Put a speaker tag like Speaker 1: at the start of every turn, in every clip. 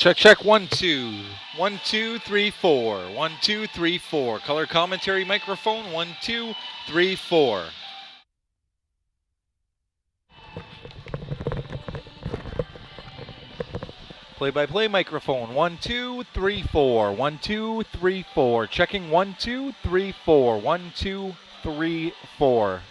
Speaker 1: Check, check, 1, 2. 1, 2, 3, 4. 1, 2, 3, 4. Color commentary microphone, 1, 2, 3, 4. Play-by-play microphone, 1, 2, 3, 4. 1, 2, 3, 4. Checking, 1, 2, 3, 4. 1, 2, 3, 4.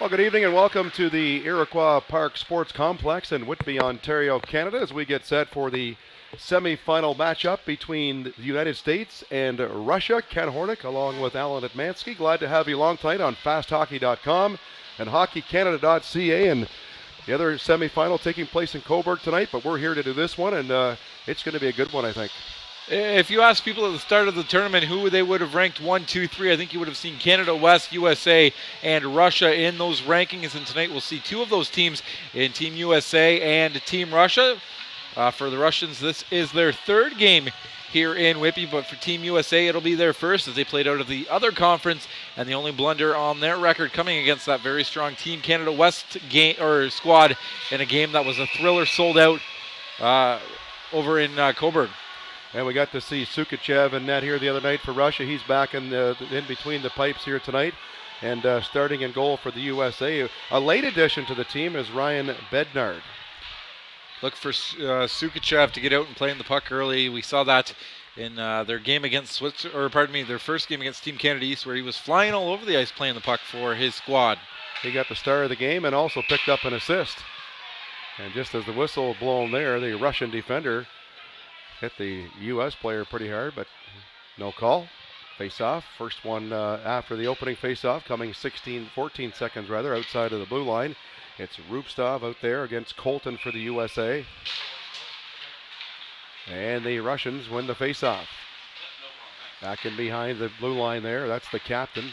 Speaker 2: Well, good evening and welcome to the Iroquois Park Sports Complex in Whitby, Ontario, Canada, as we get set for the semi-final matchup between the United States and Russia. Ken Hornick along with Alan Atmansky. Glad to have you along tonight on fasthockey.com and hockeycanada.ca. And the other semi-final taking place in Cobourg tonight, but we're here to do this one, and it's going to be a good one, I think.
Speaker 1: If you ask people at the start of the tournament who they would have ranked 1, 2, 3, I think you would have seen Canada West, USA, and Russia in those rankings. And tonight we'll see two of those teams in Team USA and Team Russia. For the Russians, this is their third game here in Whitby, but for Team USA, it'll be their first as they played out of the other conference, and the only blunder on their record coming against that very strong Team Canada West game or squad in a game that was a thriller, sold out over in Cobourg.
Speaker 2: And we got to see Sukachev in net here the other night for Russia. He's back in between the pipes here tonight. And starting in goal for the USA. A late addition to the team is Ryan Bednard.
Speaker 1: Look for Sukachev to get out and playing the puck early. We saw that in their game against their first game against Team Canada East, where he was flying all over the ice playing the puck for his squad.
Speaker 2: He got the star of the game and also picked up an assist. And just as the whistle blown there, the Russian defender hit the U.S. player pretty hard, but no call. Face-off, first one after the opening face-off, coming 14 seconds outside of the blue line. It's Rubstov out there against Colton for the USA. And the Russians win the face-off. Back in behind the blue line there, that's the captain.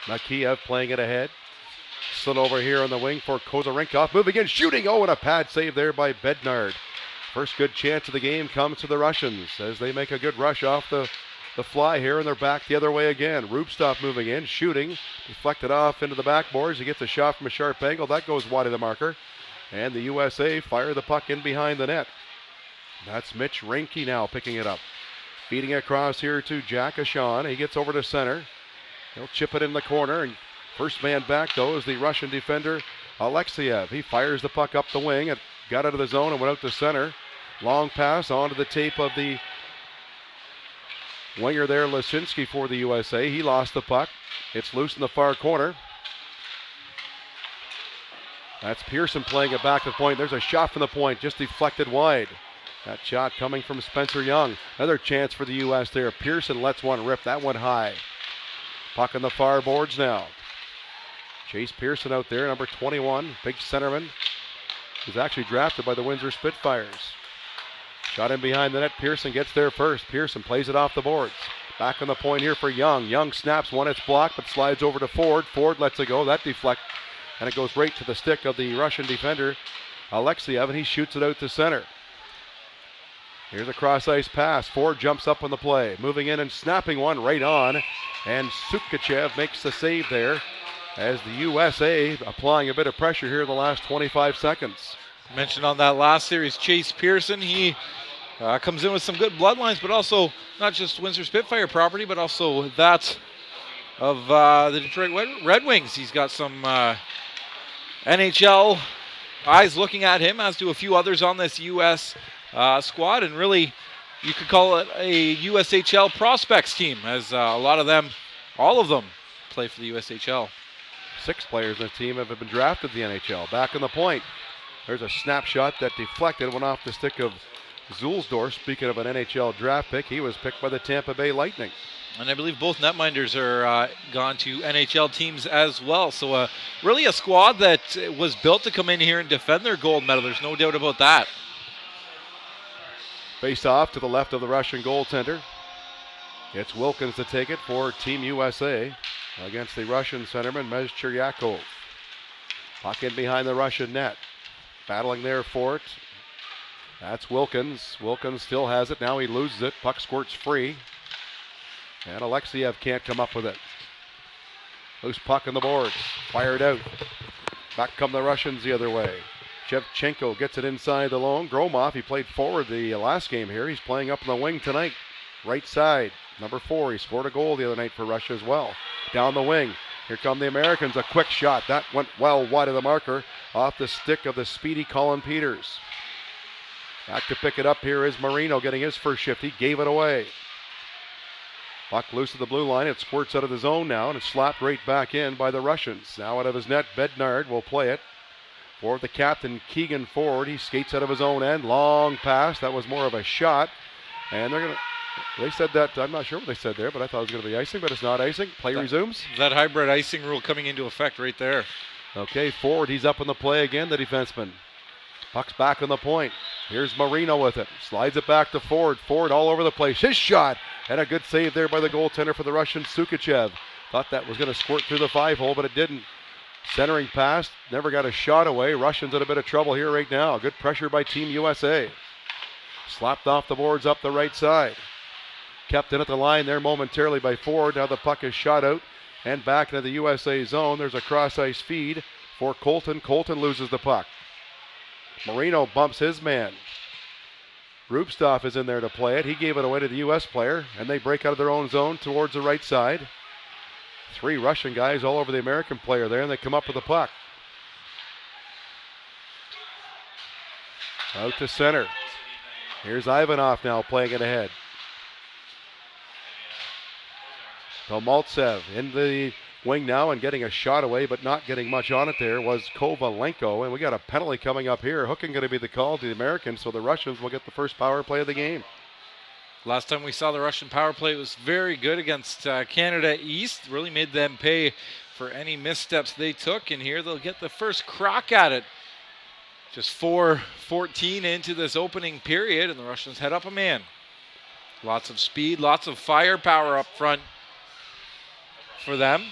Speaker 2: Makiev playing it ahead. Slid over here on the wing for Kozarinkov, moving in, shooting. Oh, and a pad save there by Bednard. First good chance of the game comes to the Russians as they make a good rush off the fly here, and they're back the other way again. Rubstov moving in, shooting, deflected off into the backboards. He gets a shot from a sharp angle. That goes wide of the marker. And the USA fire the puck in behind the net. That's Mitch Reinke now picking it up. Feeding across here to Jack Ashan. He gets over to center. He'll chip it in the corner. And first man back, though, is the Russian defender, Alexeyev. He fires the puck up the wing. It got out of the zone and went out to center. Long pass onto the tape of the winger there, Lesinski for the USA. He lost the puck. It's loose in the far corner. That's Pearson playing it back to the point. There's a shot from the point, just deflected wide. That shot coming from Spencer Young. Another chance for the U.S. there. Pearson lets one rip. That one high. Puck on the far boards now. Chase Pearson out there, number 21, big centerman. He's actually drafted by the Windsor Spitfires. Shot in behind the net. Pearson gets there first. Pearson plays it off the boards. Back on the point here for Young. Young snaps one. It's blocked, but slides over to Ford. Ford lets it go. That deflect, and it goes right to the stick of the Russian defender, Alexeyev, and he shoots it out to center. Here's a cross-ice pass. Ford jumps up on the play. Moving in and snapping one right on. And Sukachev makes the save there as the USA applying a bit of pressure here in the last 25 seconds.
Speaker 1: Mentioned on that last series, Chase Pearson. He comes in with some good bloodlines, but also not just Windsor Spitfire property, but also that of the Detroit Red Wings. He's got some NHL eyes looking at him, as do a few others on this U.S. Squad, and really you could call it a USHL prospects team, as all of them play for the USHL.
Speaker 2: 6 players in the team have been drafted to the NHL. Back on the point. There's a snapshot that deflected, went off the stick of Zulsdorf. Speaking of an NHL draft pick, he was picked by the Tampa Bay Lightning.
Speaker 1: And I believe both netminders are gone to NHL teams as well. So really a squad that was built to come in here and defend their gold medal. There's no doubt about that.
Speaker 2: Face off to the left of the Russian goaltender. It's Wilkins to take it for Team USA against the Russian centerman, Mezcheryakov. Puck in behind the Russian net. Battling there for it. That's Wilkins. Wilkins still has it. Now he loses it. Puck squirts free. And Alexeyev can't come up with it. Loose puck on the boards. Fired out. Back come the Russians the other way. Shevchenko gets it inside the lone. Gromov, he played forward the last game here. He's playing up in the wing tonight. Right side. Number 4. He scored a goal the other night for Russia as well. Down the wing. Here come the Americans. A quick shot. That went well wide of the marker. Off the stick of the speedy Colin Peters. Back to pick it up here is Marino getting his first shift. He gave it away. Puck loose to the blue line. It squirts out of the zone now, and it's slapped right back in by the Russians. Now out of his net, Bednard will play it. For the captain, Keegan Ford. He skates out of his own end. Long pass. That was more of a shot. And they said that, I'm not sure what they said there, but I thought it was going to be icing, but it's not icing. Play resumes.
Speaker 1: That hybrid icing rule coming into effect right there.
Speaker 2: Okay, Ford, he's up in the play again, the defenseman. Puck's back on the point. Here's Marino with it. Slides it back to Ford. Ford all over the place. His shot. And a good save there by the goaltender for the Russian, Sukachev. Thought that was going to squirt through the 5-hole, but it didn't. Centering pass. Never got a shot away. Russians in a bit of trouble here right now. Good pressure by Team USA. Slapped off the boards up the right side. Kept in at the line there momentarily by Ford. Now the puck is shot out and back into the USA zone. There's a cross-ice feed for Colton. Colton loses the puck. Marino bumps his man. Rubstov is in there to play it. He gave it away to the U.S. player, and they break out of their own zone towards the right side. 3 Russian guys all over the American player there, and they come up with the puck. Out to center. Here's Ivanov now playing it ahead. Maltsev in the wing now and getting a shot away, but not getting much on it there was Kovalenko. And we got a penalty coming up here. Hooking going to be the call to the Americans, so the Russians will get the first power play of the game.
Speaker 1: Last time we saw the Russian power play, it was very good against Canada East. Really made them pay for any missteps they took. And here they'll get the first crack at it. Just 4:14 into this opening period, and the Russians head up a man. Lots of speed, lots of firepower up front for them.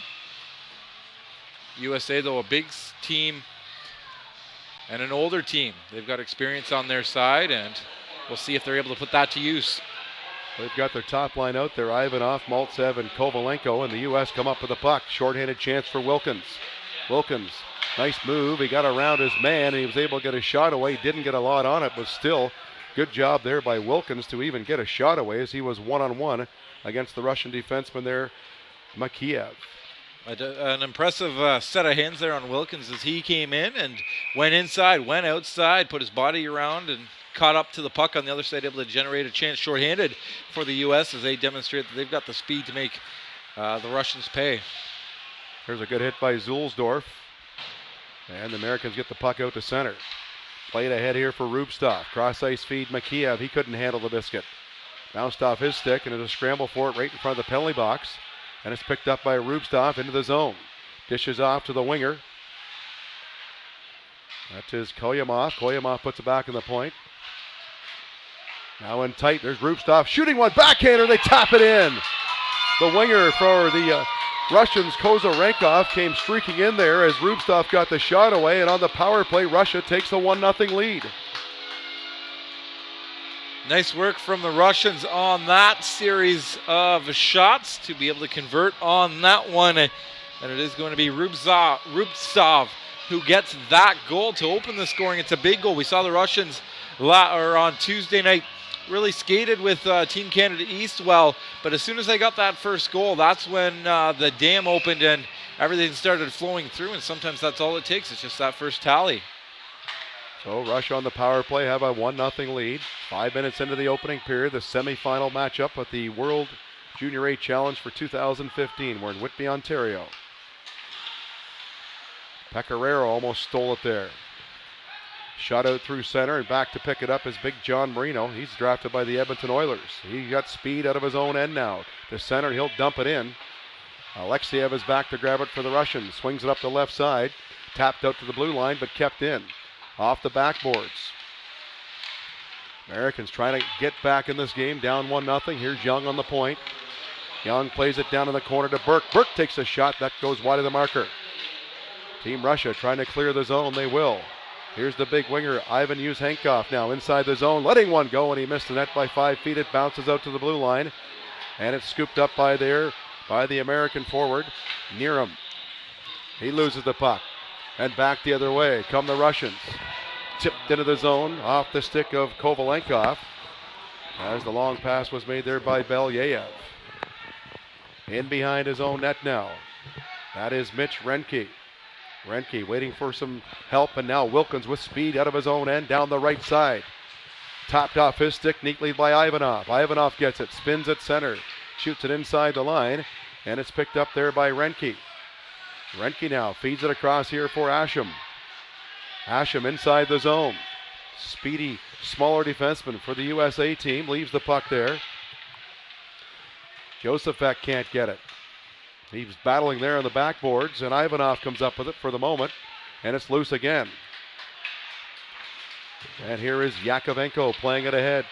Speaker 1: USA, though, a big team and an older team. They've got experience on their side, and we'll see if they're able to put that to use.
Speaker 2: They've got their top line out there, Ivanov, Maltsev, and Kovalenko, and the U.S. come up with the puck. Shorthanded chance for Wilkins. Wilkins, nice move. He got around his man, and he was able to get a shot away. Didn't get a lot on it, but still, good job there by Wilkins to even get a shot away as he was one-on-one against the Russian defenseman there, Makiev.
Speaker 1: An impressive set of hands there on Wilkins as he came in and went inside, went outside, put his body around and caught up to the puck on the other side, able to generate a chance shorthanded for the U.S. as they demonstrate that they've got the speed to make the Russians pay.
Speaker 2: There's a good hit by Zulsdorf. And the Americans get the puck out to center. Played ahead here for Rubstov. Cross-ice feed Makiev. He couldn't handle the biscuit. Bounced off his stick and there's a scramble for it right in front of the penalty box. And it's picked up by Rubstov into the zone. Dishes off to the winger. That is Koyamov. Koyamov puts it back in the point. Now in tight, there's Rubstov shooting one. Backhander, they tap it in. The winger for the Russians, Kozarenkov, came streaking in there as Rubstov got the shot away. And on the power play, Russia takes a 1-0 lead.
Speaker 1: Nice work from the Russians on that series of shots to be able to convert on that one. And it is going to be Rubtsov who gets that goal to open the scoring. It's a big goal. We saw the Russians on Tuesday night really skated with Team Canada East well. But as soon as they got that first goal, that's when the dam opened and everything started flowing through. And sometimes that's all it takes. It's just that first tally.
Speaker 2: So Russia on the power play have a 1-0 lead. 5 minutes into the opening period, the semifinal matchup at the World Junior A Challenge for 2015. We're in Whitby, Ontario. Pecoraro almost stole it there. Shot out through center and back to pick it up is Big John Marino. He's drafted by the Edmonton Oilers. He got speed out of his own end now. To center, he'll dump it in. Alexeyev is back to grab it for the Russians. Swings it up the left side. Tapped out to the blue line, but kept in. Off the backboards. Americans trying to get back in this game, down 1-0. Here's Young on the point. Young plays it down in the corner to Burke. Burke takes a shot. That goes wide of the marker. Team Russia trying to clear the zone. They will. Here's the big winger, Ivan Yuzhenkov, now inside the zone, letting one go, and he missed the net by 5 feet. It bounces out to the blue line, and it's scooped up by the American forward, Niram. He loses the puck, and back the other way come the Russians. Tipped into the zone, off the stick of Kovalenkov, as the long pass was made there by Belyayev. In behind his own net now. That is Mitch Renke. Renke waiting for some help, and now Wilkins with speed out of his own end down the right side. Topped off his stick neatly by Ivanov. Ivanov gets it, spins at center. shoots it inside the line, and it's picked up there by Renke. Renke now feeds it across here for Asham. Asham inside the zone. Speedy, smaller defenseman for the USA team. Leaves the puck there. Josefek can't get it. He's battling there on the backboards, and Ivanov comes up with it for the moment, and it's loose again. And here is Yakovenko playing it ahead.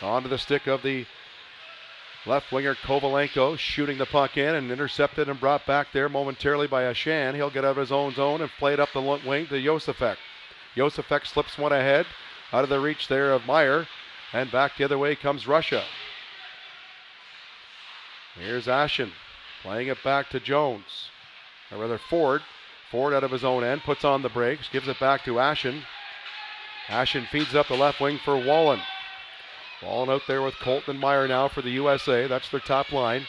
Speaker 2: Onto the stick of the left winger Kovalenko, shooting the puck in and intercepted and brought back there momentarily by Ashan. He'll get out of his own zone and play it up the wing to Josefek. Josefek slips one ahead, out of the reach there of Meyer, and back the other way comes Russia. Here's Ashen, playing it back to Jones, or rather Ford. Ford out of his own end, puts on the brakes, gives it back to Ashen. Ashen feeds up the left wing for Wallen. Wallen out there with Colton and Meyer now for the USA. That's their top line.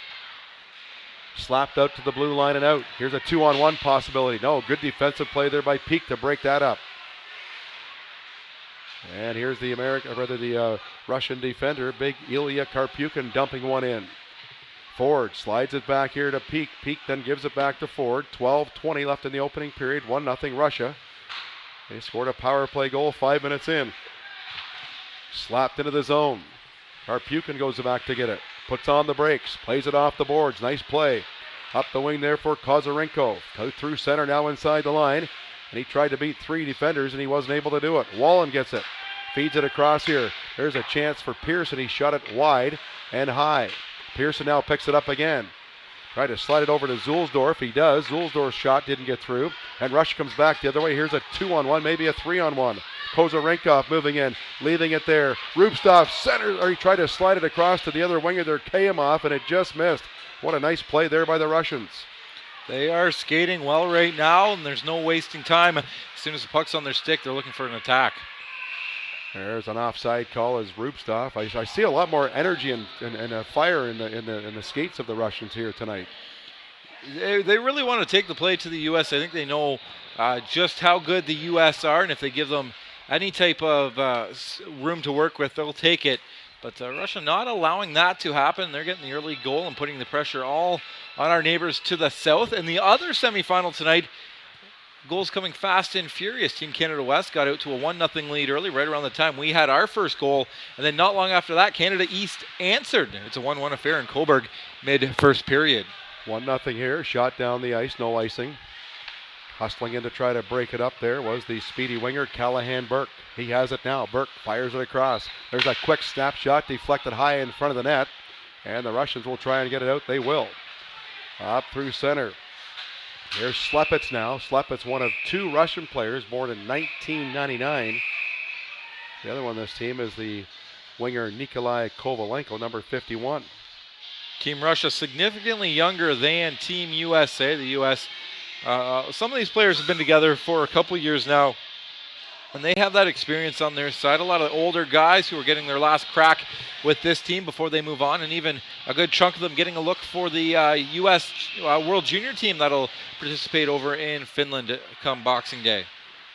Speaker 2: Slapped out to the blue line and out. Here's a 2-on-1 possibility. No, good defensive play there by Peak to break that up. And here's the Russian defender, big Ilya Karpyukin, dumping one in. Ford slides it back here to Peak. Peak then gives it back to Ford. 12:20 left in the opening period. 1-0 Russia. They scored a power play goal 5 minutes in. Slapped into the zone. Karpyukin goes back to get it. Puts on the brakes. Plays it off the boards. Nice play. Up the wing there for Kozarenko. Through center now inside the line. And he tried to beat three defenders and he wasn't able to do it. Wallen gets it. Feeds it across here. There's a chance for Pearson. He shot it wide and high. Pearson now picks it up again. Tried to slide it over to Zulsdorf. He does. Zulsdorf's shot didn't get through. And Rush comes back the other way. Here's a 2-on-1, maybe a 3-on-1. Kozarenkov moving in, leaving it there. Rubstov center, or he tried to slide it across to the other winger there, Kayamov, and it just missed. What a nice play there by the Russians.
Speaker 1: They are skating well right now, and there's no wasting time. As soon as the puck's on their stick, they're looking for an attack.
Speaker 2: There's an offside call as Rubstov. I see a lot more energy and fire in the skates of the Russians here tonight.
Speaker 1: They really want to take the play to the U.S. I think they know just how good the U.S. are, and if they give them any type of room to work with, they'll take it. But Russia not allowing that to happen. They're getting the early goal and putting the pressure all on our neighbors to the south. And the other semifinal tonight, goals coming fast and furious. Team Canada West got out to a 1-0 lead early, right around the time we had our first goal. And then not long after that, Canada East answered. It's a 1-1 affair in Coburg mid-first period.
Speaker 2: 1-0 here, shot down the ice, no icing. Hustling in to try to break it up there was the speedy winger, Callahan Burke. He has it now. Burke fires it across. There's a quick snapshot deflected high in front of the net. And the Russians will try and get it out. They will. Up through center. Here's Slepets now. Slepets, one of two Russian players born in 1999. The other one on this team is the winger Nikolai Kovalenko, number 51.
Speaker 1: Team Russia significantly younger than Team USA. The U.S. Some of these players have been together for a couple years now, and they have that experience on their side. A lot of older guys who are getting their last crack with this team before they move on, and even a good chunk of them getting a look for the U.S. World Junior team that'll participate over in Finland come Boxing Day.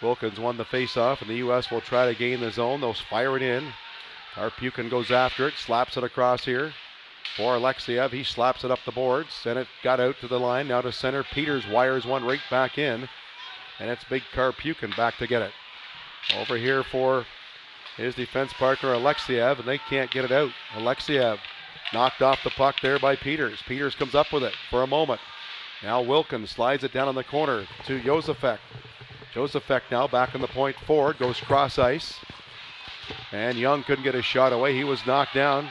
Speaker 2: Wilkins won the face-off, and the U.S. will try to gain the zone. They'll fire it in. Karpyukin goes after it, slaps it across here. For Alexiev, he slaps it up the boards, and it got out to the line. Now to center, Peters wires one right back in, and it's big Karpyukin back to get it. Over here for his defense partner Alexiev, and they can't get it out. Alexiev knocked off the puck there by Peters. Peters comes up with it for a moment. Now Wilkins slides it down on the corner to Josefek. Josefek now back on the point forward, goes cross ice, and Young couldn't get his shot away. He was knocked down.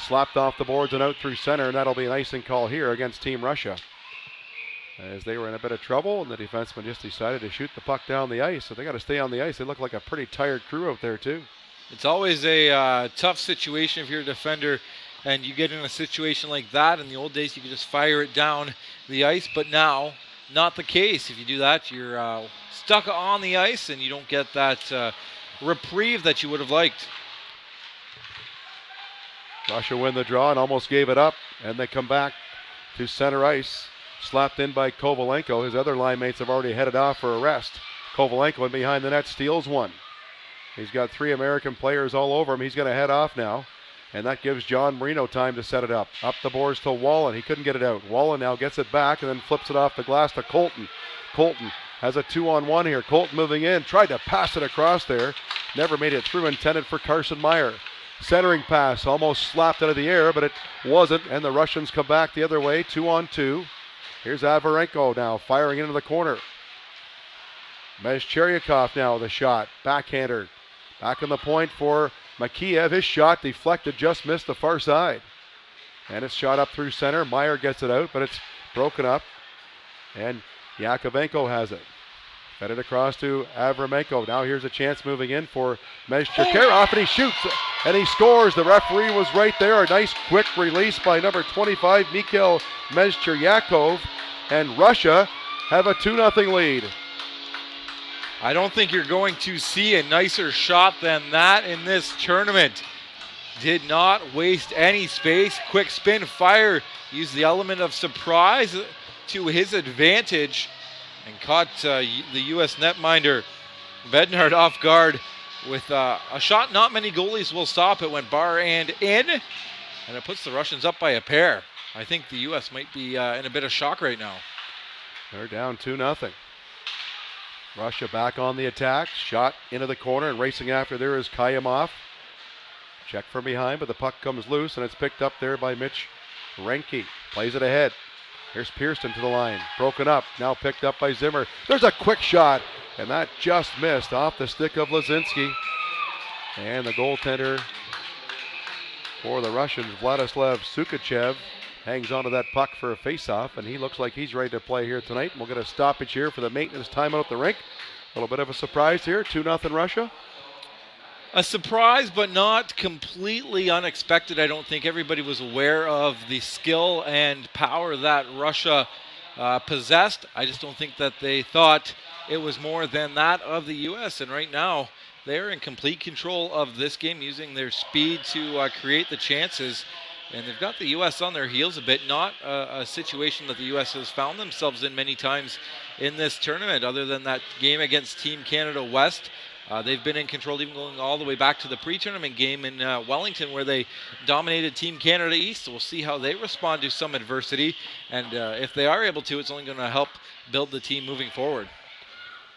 Speaker 2: Slapped off the boards and out through center, and that'll be an icing call here against Team Russia. As they were in a bit of trouble, and the defenseman just decided to shoot the puck down the ice. So they got to stay on the ice. They look like a pretty tired crew out there, too.
Speaker 1: It's always a tough situation if you're a defender and you get in a situation like that. In the old days, you could just fire it down the ice, but now, not the case. If you do that, you're stuck on the ice, and you don't get that reprieve that you would have liked.
Speaker 2: Russia win the draw and almost gave it up, and they come back to center ice. Slapped in by Kovalenko. His other line mates have already headed off for a rest. Kovalenko in behind the net steals one. He's got three American players all over him. He's going to head off now. And that gives John Marino time to set it up. Up the boards to Wallen. He couldn't get it out. Wallen now gets it back and then flips it off the glass to Colton. Colton has a 2-on-1 here. Colton moving in. Tried to pass it across there. Never made it through. Intended for Carson Meyer. Centering pass. Almost slapped out of the air, but it wasn't. And the Russians come back the other way. 2-on-2. Here's Avarenko now firing into the corner. Mezcheryakov now with a shot. Backhander. Back on the point for Makiev. His shot deflected, just missed the far side. And it's shot up through center. Meyer gets it out, but it's broken up. And Yakovenko has it. Fed it across to Avraменko. Now here's a chance moving in for Mezcheryakov, and he shoots and he scores. The referee was right there. A nice quick release by number 25, Mikhail Mezcheryakov. And Russia have a 2-0 lead.
Speaker 1: I don't think you're going to see a nicer shot than that in this tournament. Did not waste any space. Quick spin fire. Used the element of surprise to his advantage and caught the U.S. netminder Bednard off guard with a shot not many goalies will stop. It went bar and in, and it puts the Russians up by a pair. I think the U.S. might be in a bit of shock right now.
Speaker 2: They're down 2-0. Russia back on the attack. Shot into the corner, and racing after there is Kayamov. Check from behind, but the puck comes loose, and it's picked up there by Mitch Renke. Plays it ahead. Here's Pearson to the line. Broken up. Now picked up by Zimmer. There's a quick shot, and that just missed off the stick of Lazinski. And the goaltender for the Russians, Vladislav Sukachev, hangs onto that puck for a face-off, and he looks like he's ready to play here tonight. We'll get a stoppage here for the maintenance timeout at the rink. A little bit of a surprise here, 2-0 Russia.
Speaker 1: A surprise, but not completely unexpected. I don't think everybody was aware of the skill and power that Russia possessed. I just don't think that they thought it was more than that of the U.S. And right now, they're in complete control of this game, using their speed to create the chances. And they've got the U.S. on their heels a bit. Not a situation that the U.S. has found themselves in many times in this tournament, other than that game against Team Canada West. They've been in control, even going all the way back to the pre-tournament game in Wellington, where they dominated Team Canada East. So we'll see how they respond to some adversity. And if they are able to, it's only going to help build the team moving forward.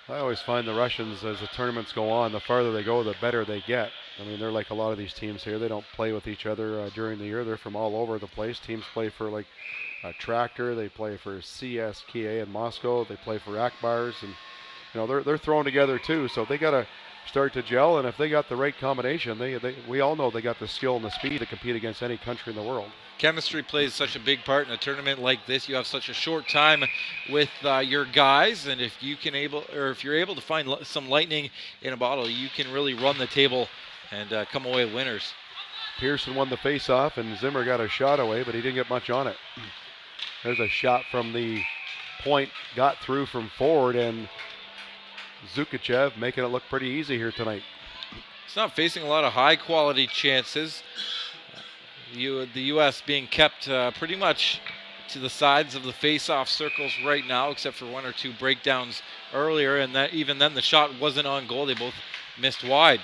Speaker 2: I always find the Russians, as the tournaments go on, the farther they go, the better they get. I mean, they're like a lot of these teams here. They don't play with each other during the year. They're from all over the place. Teams play for like Tractor. They play for CSKA in Moscow. They play for Akbars, and they're thrown together too. So they got to start to gel. And if they got the right combination, we all know they got the skill and the speed to compete against any country in the world.
Speaker 1: Chemistry plays such a big part in a tournament like this. You have such a short time with your guys, and if you're able to find some lightning in a bottle, you can really run the table and come away winners.
Speaker 2: Pearson won the face-off, and Zimmer got a shot away, but he didn't get much on it. There's a shot from the point, got through from forward, and Zukachev making it look pretty easy here tonight.
Speaker 1: It's not facing a lot of high-quality chances. The U.S. being kept pretty much to the sides of the face-off circles right now, except for one or two breakdowns earlier, and that even then the shot wasn't on goal. They both missed wide.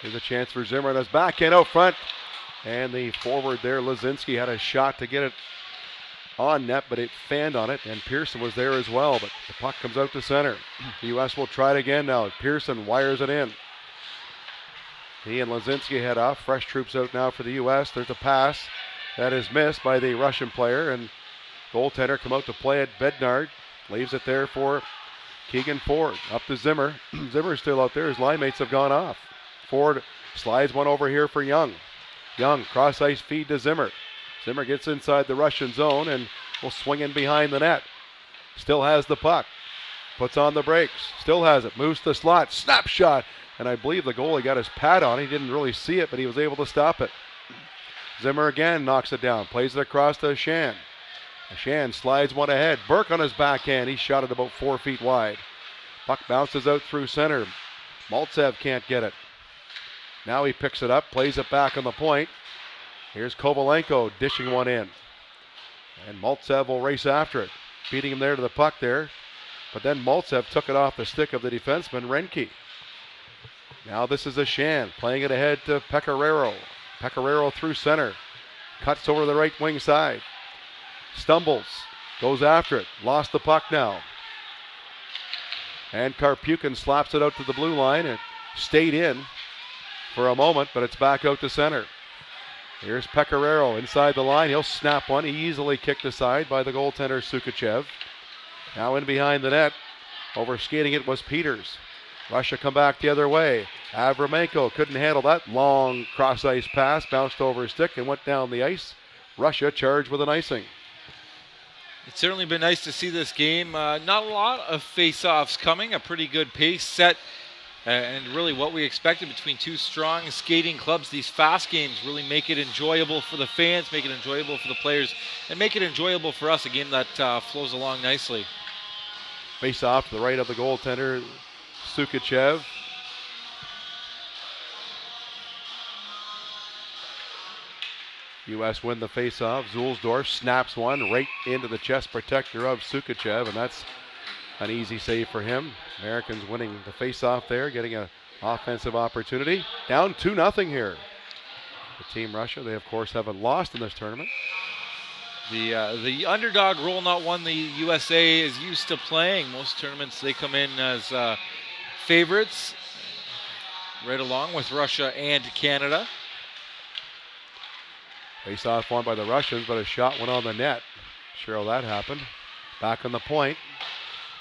Speaker 2: Here's a chance for Zimmer, and his backhand out front. And the forward there, Lazinski, had a shot to get it on net, but it fanned on it, and Pearson was there as well, but the puck comes out to center. The U.S. will try it again now. Pearson wires it in. He and Lazinski head off. Fresh troops out now for the U.S. There's a pass that is missed by the Russian player, and goaltender come out to play it. Bednard leaves it there for Keegan Ford. Up to Zimmer. Zimmer's still out there. His line mates have gone off. Ford slides one over here for Young. Young, cross-ice feed to Zimmer. Zimmer gets inside the Russian zone and will swing in behind the net. Still has the puck. Puts on the brakes. Still has it. Moves to the slot. Snapshot. And I believe the goalie got his pad on. He didn't really see it, but he was able to stop it. Zimmer again knocks it down. Plays it across to Ashan. Ashan slides one ahead. Burke on his backhand. He shot it about 4 feet wide. Puck bounces out through center. Maltsev can't get it. Now he picks it up, plays it back on the point. Here's Kovalenko dishing one in. And Maltsev will race after it, beating him there to the puck there. But then Maltsev took it off the stick of the defenseman, Renke. Now this is Ashan, playing it ahead to Pecoraro. Pecoraro through center. Cuts over the right wing side. Stumbles. Goes after it. Lost the puck now. And Karpukin slaps it out to the blue line. It stayed in for a moment, but it's back out to center. Here's Pecoraro inside the line. He'll snap one. Easily kicked aside by the goaltender Sukachev. Now in behind the net. Over skating it was Peters. Russia come back the other way. Avramenko couldn't handle that long cross-ice pass. Bounced over his stick and went down the ice. Russia charged with an icing.
Speaker 1: It's certainly been nice to see this game. Not a lot of face-offs coming. A pretty good pace set. And really what we expected between two strong skating clubs. These fast games really make it enjoyable for the fans, make it enjoyable for the players, and make it enjoyable for us. A game that flows along nicely.
Speaker 2: Face off to the right of the goaltender, Sukachev. U.S. win the face-off. Zulsdorf snaps one right into the chest protector of Sukachev, and that's an easy save for him. Americans winning the face-off there, getting an offensive opportunity. Down 2-0 here. The Team Russia, they of course haven't lost in this tournament.
Speaker 1: The underdog role, not one the USA is used to playing. Most tournaments they come in as favorites, right along with Russia and Canada.
Speaker 2: Face-off won by the Russians, but a shot went on the net. Sure how that happened. Back on the point.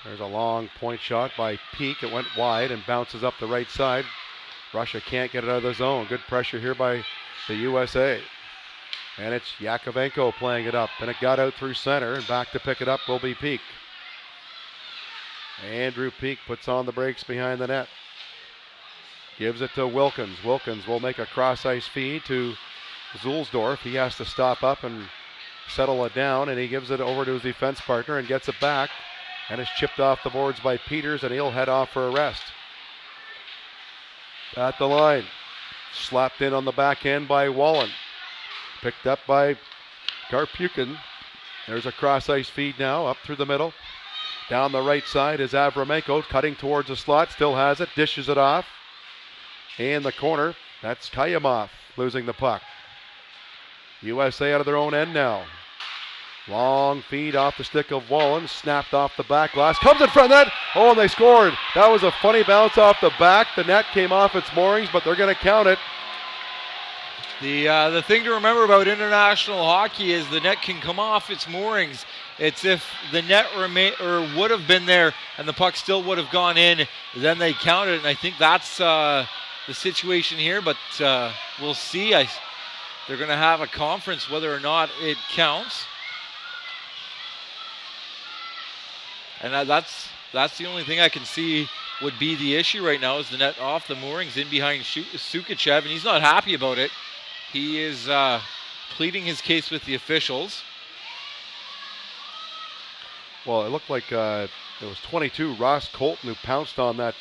Speaker 2: There's a long point shot by Peak. It went wide and bounces up the right side. Russia can't get it out of the zone. Good pressure here by the USA. And it's Yakovenko playing it up. And it got out through center, and back to pick it up will be Peak. Andrew Peak puts on the brakes behind the net. Gives it to Wilkins. Wilkins will make a cross-ice feed to Zulsdorf. He has to stop up and settle it down, and he gives it over to his defense partner and gets it back. And it's chipped off the boards by Peters, and he'll head off for a rest. At the line. Slapped in on the back end by Wallen. Picked up by Karpukin. There's a cross-ice feed now, up through the middle. Down the right side is Avramenko, cutting towards the slot, still has it, dishes it off. In the corner, that's Kayamov losing the puck. USA out of their own end now. Long feed off the stick of Wallen, snapped off the back glass, comes in front of net. Oh, and they scored. That was a funny bounce off the back. The net came off its moorings, but they're going to count it.
Speaker 1: The thing to remember about international hockey is the net can come off its moorings. It's if the net would have been there and the puck still would have gone in, then they count it. And I think that's the situation here, but we'll see. They're going to have a conference whether or not it counts. And that's the only thing I can see would be the issue right now is the net off the moorings in behind Sukachev, and he's not happy about it. He is pleading his case with the officials.
Speaker 2: Well, it looked like it was 22 Ross Colton who pounced on that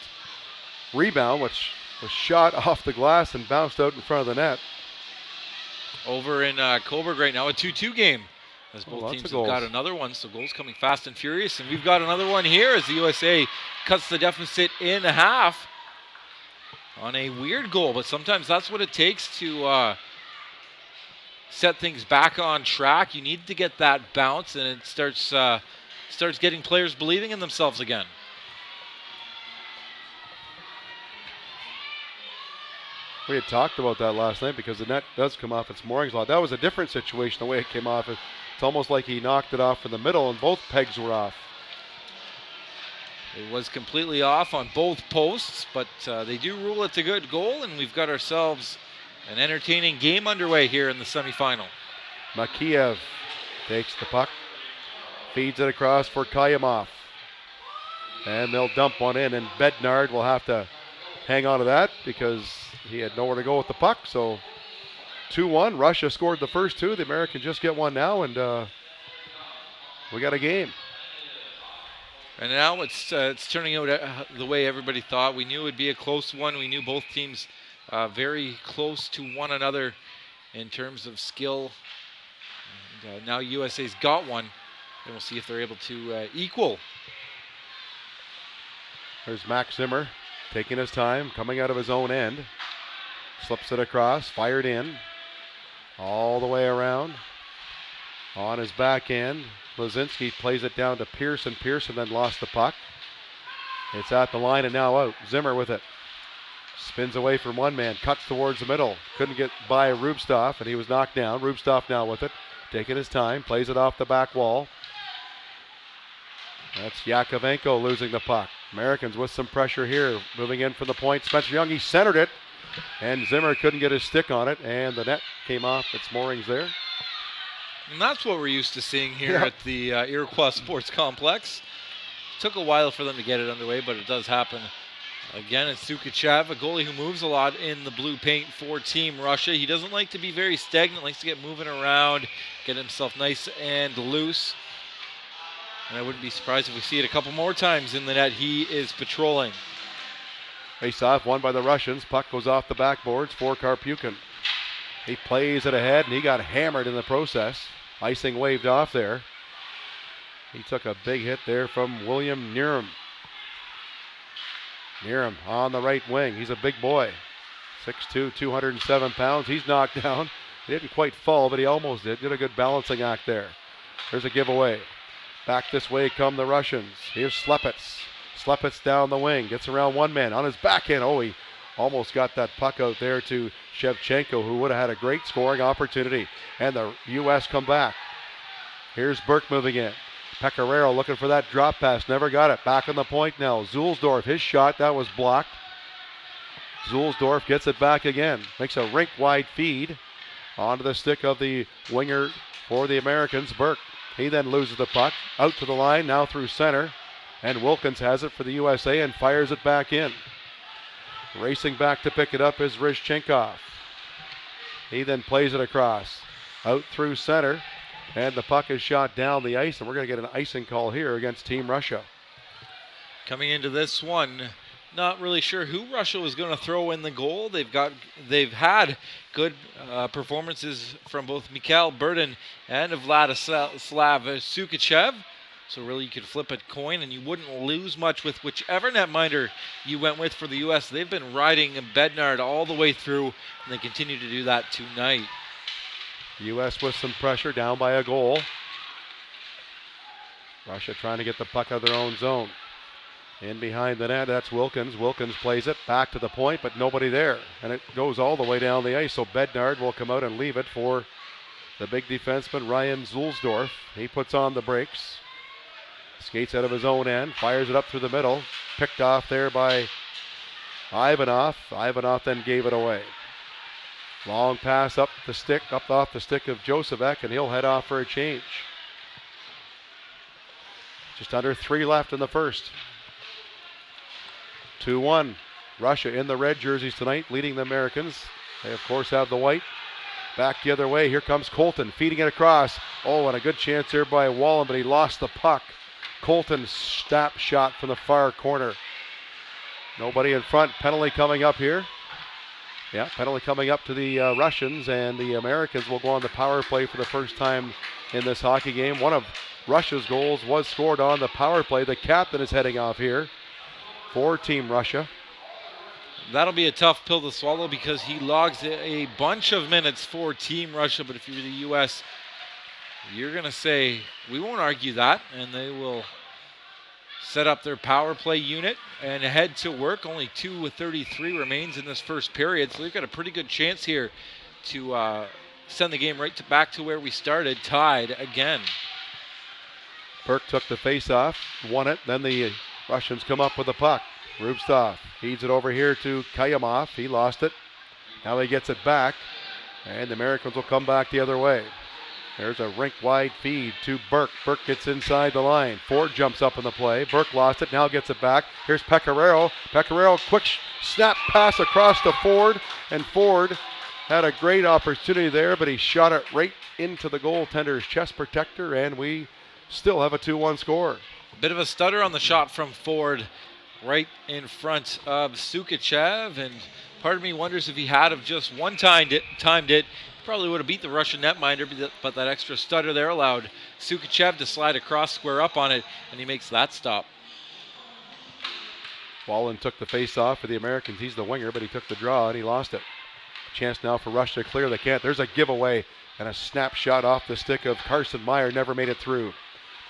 Speaker 2: rebound, which was shot off the glass and bounced out in front of the net.
Speaker 1: Over in Coburg right now, a 2-2 game. As both teams have got
Speaker 2: goals.
Speaker 1: another one, so goals coming fast and furious. And we've got another one here as the USA cuts the deficit in half on a weird goal. But sometimes that's what it takes to set things back on track. You need to get that bounce, and it starts getting players believing in themselves again.
Speaker 2: We had talked about that last night because the net does come off its moorings a lot. That was a different situation, the way it came off. It's almost like he knocked it off in the middle and both pegs were off.
Speaker 1: It was completely off on both posts, but they do rule it a good goal, and we've got ourselves an entertaining game underway here in the semifinal.
Speaker 2: Makiev takes the puck, feeds it across for Kayamov. And they'll dump one in, and Bednard will have to hang on to that because he had nowhere to go with the puck. So 2-1, Russia scored the first two. The Americans just get one now, and we got a game.
Speaker 1: And now it's turning out the way everybody thought. We knew it would be a close one. We knew both teams very close to one another in terms of skill. And now USA's got one, and we'll see if they're able to equal.
Speaker 2: There's Max Zimmer taking his time, coming out of his own end. Slips it across, fired in. All the way around. On his back end, Lazinski plays it down to Pearson. Pearson then lost the puck. It's at the line and now out. Zimmer with it. Spins away from one man, cuts towards the middle. Couldn't get by Rubstov, and he was knocked down. Rubstov now with it, taking his time, plays it off the back wall. That's Yakovenko losing the puck. Americans with some pressure here, moving in from the point. Spencer Young, he centered it, and Zimmer couldn't get his stick on it, and the net came off its moorings there.
Speaker 1: And that's what we're used to seeing here at the Iroquois Sports Complex. Took a while for them to get it underway, but it does happen. Again, it's Sukachev, a goalie who moves a lot in the blue paint for Team Russia. He doesn't like to be very stagnant, likes to get moving around, get himself nice and loose. And I wouldn't be surprised if we see it a couple more times in the net. He is patrolling.
Speaker 2: Face off, won by the Russians. Puck goes off the backboards for Karpukin. He plays it ahead, and he got hammered in the process. Icing waved off there. He took a big hit there from William Niram. Niram on the right wing. He's a big boy. 6'2", 207 pounds. He's knocked down. He didn't quite fall, but he almost did. Did a good balancing act there. There's a giveaway. Back this way come the Russians. Here's Slepets. Slepets down the wing. Gets around one man on his backhand. Oh, he almost got that puck out there to Shevchenko, who would have had a great scoring opportunity. And the U.S. come back. Here's Burke moving in. Pecoraro looking for that drop pass. Never got it. Back on the point now. Zulsdorf, his shot, that was blocked. Zulsdorf gets it back again. Makes a rink-wide feed onto the stick of the winger for the Americans, Burke. He then loses the puck. Out to the line, now through center. And Wilkins has it for the USA and fires it back in. Racing back to pick it up is Rizchenkov. He then plays it across. Out through center. And the puck is shot down the ice, and we're going to get an icing call here against Team Russia.
Speaker 1: Coming into this one, not really sure who Russia was going to throw in the goal. They've had good performances from both Mikhail Burden and Vladislav Sukachev. So really you could flip a coin and you wouldn't lose much with whichever netminder you went with for the U.S. They've been riding Bednard all the way through, and they continue to do that tonight.
Speaker 2: U.S. with some pressure, down by a goal. Russia trying to get the puck out of their own zone. In behind the net, that's Wilkins. Wilkins plays it back to the point, but nobody there. And it goes all the way down the ice, so Bednard will come out and leave it for the big defenseman, Ryan Zulsdorf. He puts on the brakes. Skates out of his own end, fires it up through the middle. Picked off there by Ivanov. Ivanov then gave it away. Long pass up the stick, up off the stick of Josevek, and he'll head off for a change. Just under 3 left in the first. 2-1. Russia in the red jerseys tonight, leading the Americans. They, of course, have the white. Back the other way. Here comes Colton, feeding it across. Oh, and a good chance here by Wallen, but he lost the puck. Colton snap shot from the far corner. Nobody in front. Penalty coming up here. Yeah, penalty coming up to the Russians, and the Americans will go on the power play for the first time in this hockey game. One of Russia's goals was scored on the power play. The captain is heading off here for Team Russia.
Speaker 1: That'll be a tough pill to swallow because he logs a bunch of minutes for Team Russia, but if you're the U.S., you're going to say, we won't argue that, and they will set up their power play unit and head to work. Only 2:33 remains in this first period, so they've got a pretty good chance here to send the game right back to where we started, tied again.
Speaker 2: Burke took the face-off, won it, then the Russians come up with the puck. Rubstov feeds it over here to Kayamov. He lost it. Now he gets it back, and the Americans will come back the other way. There's a rink-wide feed to Burke. Burke gets inside the line. Ford jumps up in the play. Burke lost it, now gets it back. Here's Pecoraro. Pecoraro, quick snap pass across to Ford, and Ford had a great opportunity there, but he shot it right into the goaltender's chest protector, and we still have a 2-1 score.
Speaker 1: Bit of a stutter on the shot from Ford right in front of Sukachev, and part of me wonders if he had have just one timed it, probably would have beat the Russian netminder, but that extra stutter there allowed Sukachev to slide across, square up on it, and he makes that stop.
Speaker 2: Wallen took the face off for the Americans. He's the winger, but he took the draw and he lost it. Chance now for Russia to clear. They can't. There's a giveaway and a snapshot off the stick of Carson Meyer. Never made it through.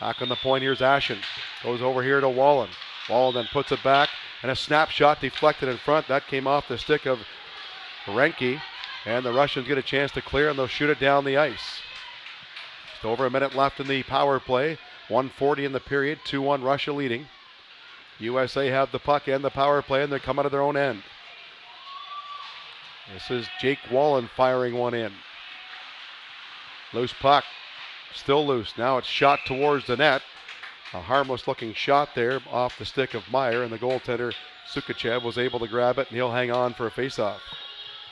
Speaker 2: Back on the point, here's Ashen. Goes over here to Wallen. Wallen then puts it back, and a snapshot deflected in front. That came off the stick of Renke, and the Russians get a chance to clear, and they'll shoot it down the ice. Just over a minute left in the power play. 1:40 in the period, 2-1 Russia leading. USA have the puck and the power play, and they come out of their own end. This is Jake Wallen firing one in. Loose puck, still loose. Now it's shot towards the net. A harmless looking shot there off the stick of Meyer, and the goaltender Sukachev was able to grab it, and he'll hang on for a faceoff.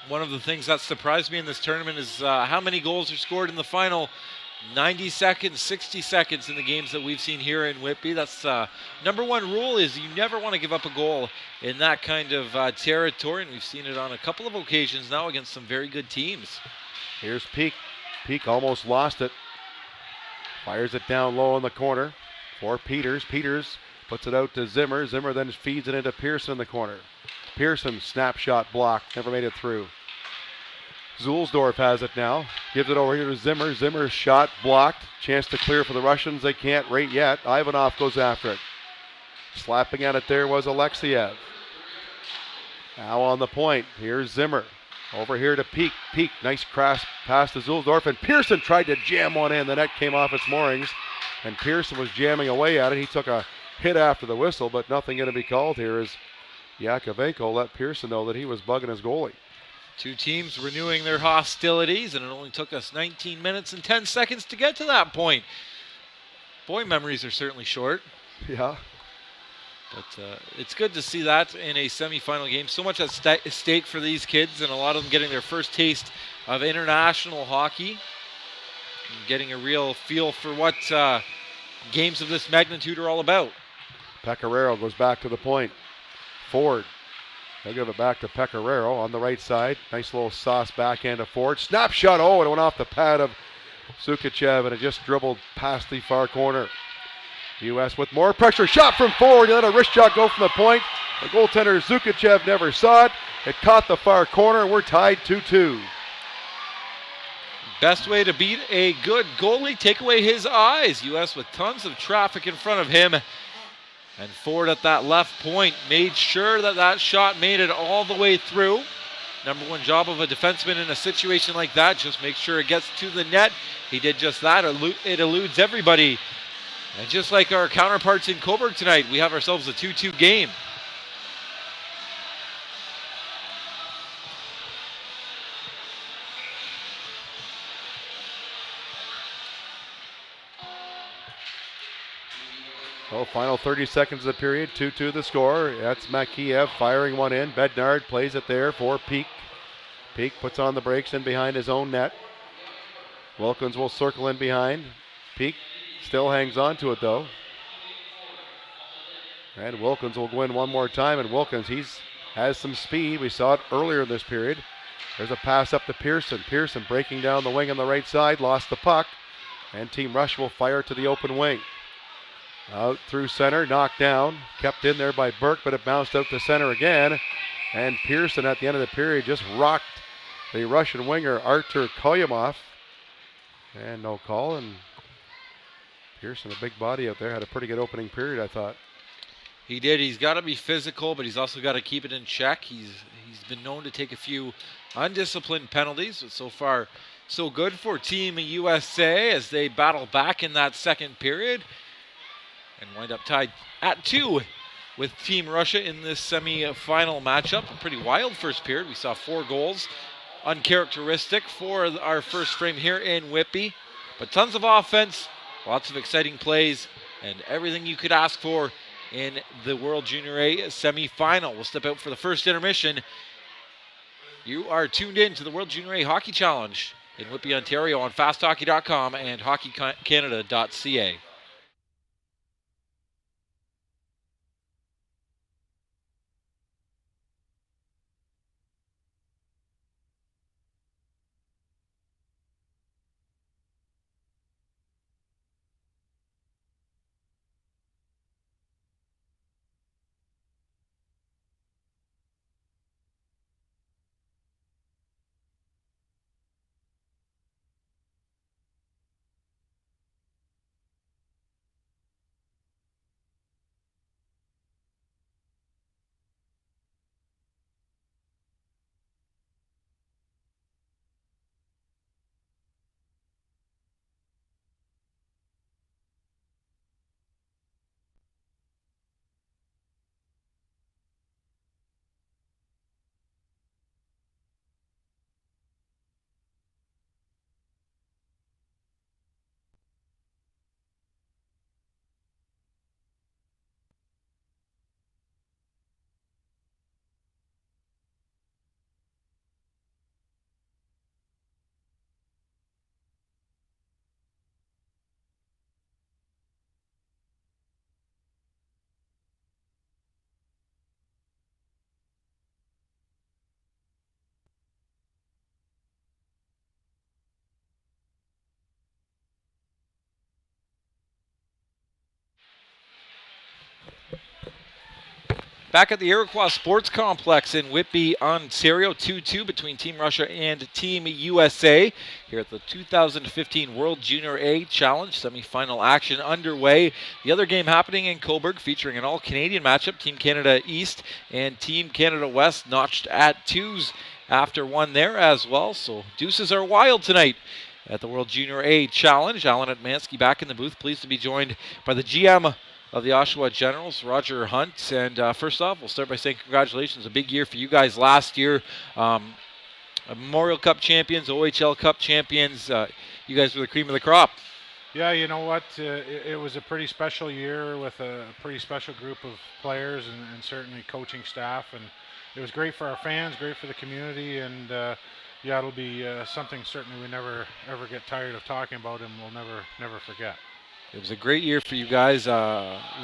Speaker 1: One of the things that surprised me in this tournament is how many goals are scored in the final 90 seconds, 60 seconds in the games that we've seen here in Whitby. That's number one rule is you never want to give up a goal in that kind of territory, and we've seen it on a couple of occasions now against some very good teams.
Speaker 2: Here's Peak. Peak almost lost it. Fires it down low in the corner for Peters. Peters puts it out to Zimmer. Zimmer then feeds it into Pearson in the corner. Pearson snapshot blocked, never made it through. Zulsdorf has it now. Gives it over here to Zimmer. Zimmer's shot blocked. Chance to clear for the Russians. They can't rate yet. Ivanov goes after it. Slapping at it there was Alexiev. Now on the point. Here's Zimmer. Over here to Peak. Peak, nice cross pass to Zulsdorf. And Pearson tried to jam one in. The net came off its moorings. And Pearson was jamming away at it. He took a hit after the whistle, but nothing going to be called here as Yakovenko let Pearson know that he was bugging his goalie.
Speaker 1: Two teams renewing their hostilities, and it only took us 19 minutes and 10 seconds to get to that point. Boy, memories are certainly short.
Speaker 2: Yeah.
Speaker 1: But it's good to see that in a semifinal game. So much at stake for these kids, and a lot of them getting their first taste of international hockey. And getting a real feel for what games of this magnitude are all about.
Speaker 2: Pecoraro goes back to the point. Ford. They'll give it back to Pecoraro on the right side. Nice little sauce backhand to Ford. Snapshot. Oh, it went off the pad of Sukachev, and it just dribbled past the far corner. U.S. with more pressure. Shot from Ford. Let a wrist shot go from the point. The goaltender Sukachev never saw it. It caught the far corner. We're tied 2-2.
Speaker 1: Best way to beat a good goalie, take away his eyes. U.S. with tons of traffic in front of him. And Ford at that left point made sure that that shot made it all the way through. Number one job of a defenseman in a situation like that, just make sure it gets to the net. He did just that. It eludes everybody. And just like our counterparts in Coburg tonight, we have ourselves a 2-2 game.
Speaker 2: So final 30 seconds of the period, 2-2 the score. That's Makiev firing one in. Bednard plays it there for Peak. Peak puts on the brakes in behind his own net. Wilkins will circle in behind. Peak still hangs on to it though. And Wilkins will go in one more time, and Wilkins, has some speed. We saw it earlier in this period. There's a pass up to Pearson. Pearson breaking down the wing on the right side, lost the puck, and Team Russia will fire to the open wing. Out through center, knocked down, kept in there by Burke, but it bounced out to center again. And Pearson at the end of the period just rocked the Russian winger Artur Kolyamov. And no call, and Pearson, a big body out there, had a pretty good opening period, I thought.
Speaker 1: He did. He's got to be physical, but he's also got to keep it in check. He's been known to take a few undisciplined penalties, but so far so good for Team USA as they battle back in that second period and wind up tied at 2 with Team Russia in this semi-final matchup. A pretty wild first period. We saw 4 goals, uncharacteristic for our first frame here in Whitby, but tons of offense, lots of exciting plays, and everything you could ask for in the World Junior A semi-final. We'll step out for the first intermission. You are tuned in to the World Junior A Hockey Challenge in Whitby, Ontario on fasthockey.com and hockeycanada.ca. Back at the Iroquois Sports Complex in Whitby, Ontario, 2-2 between Team Russia and Team USA. Here at the 2015 World Junior A Challenge, semifinal action underway. The other game happening in Cobourg, featuring an all-Canadian matchup. Team Canada East and Team Canada West notched at 2s after one there as well. So deuces are wild tonight at the World Junior A Challenge. Alan Atmansky back in the booth, pleased to be joined by the GM of the Oshawa Generals, Roger Hunt. And first off, we'll start by saying congratulations. A big year for you guys last year. Memorial Cup champions, OHL Cup champions. You guys were the cream of the crop.
Speaker 3: Yeah, you know what? It was a pretty special year with a pretty special group of players and certainly coaching staff. And it was great for our fans, great for the community. And yeah, it'll be something certainly we never ever get tired of talking about and we'll never forget.
Speaker 1: It was a great year for you guys.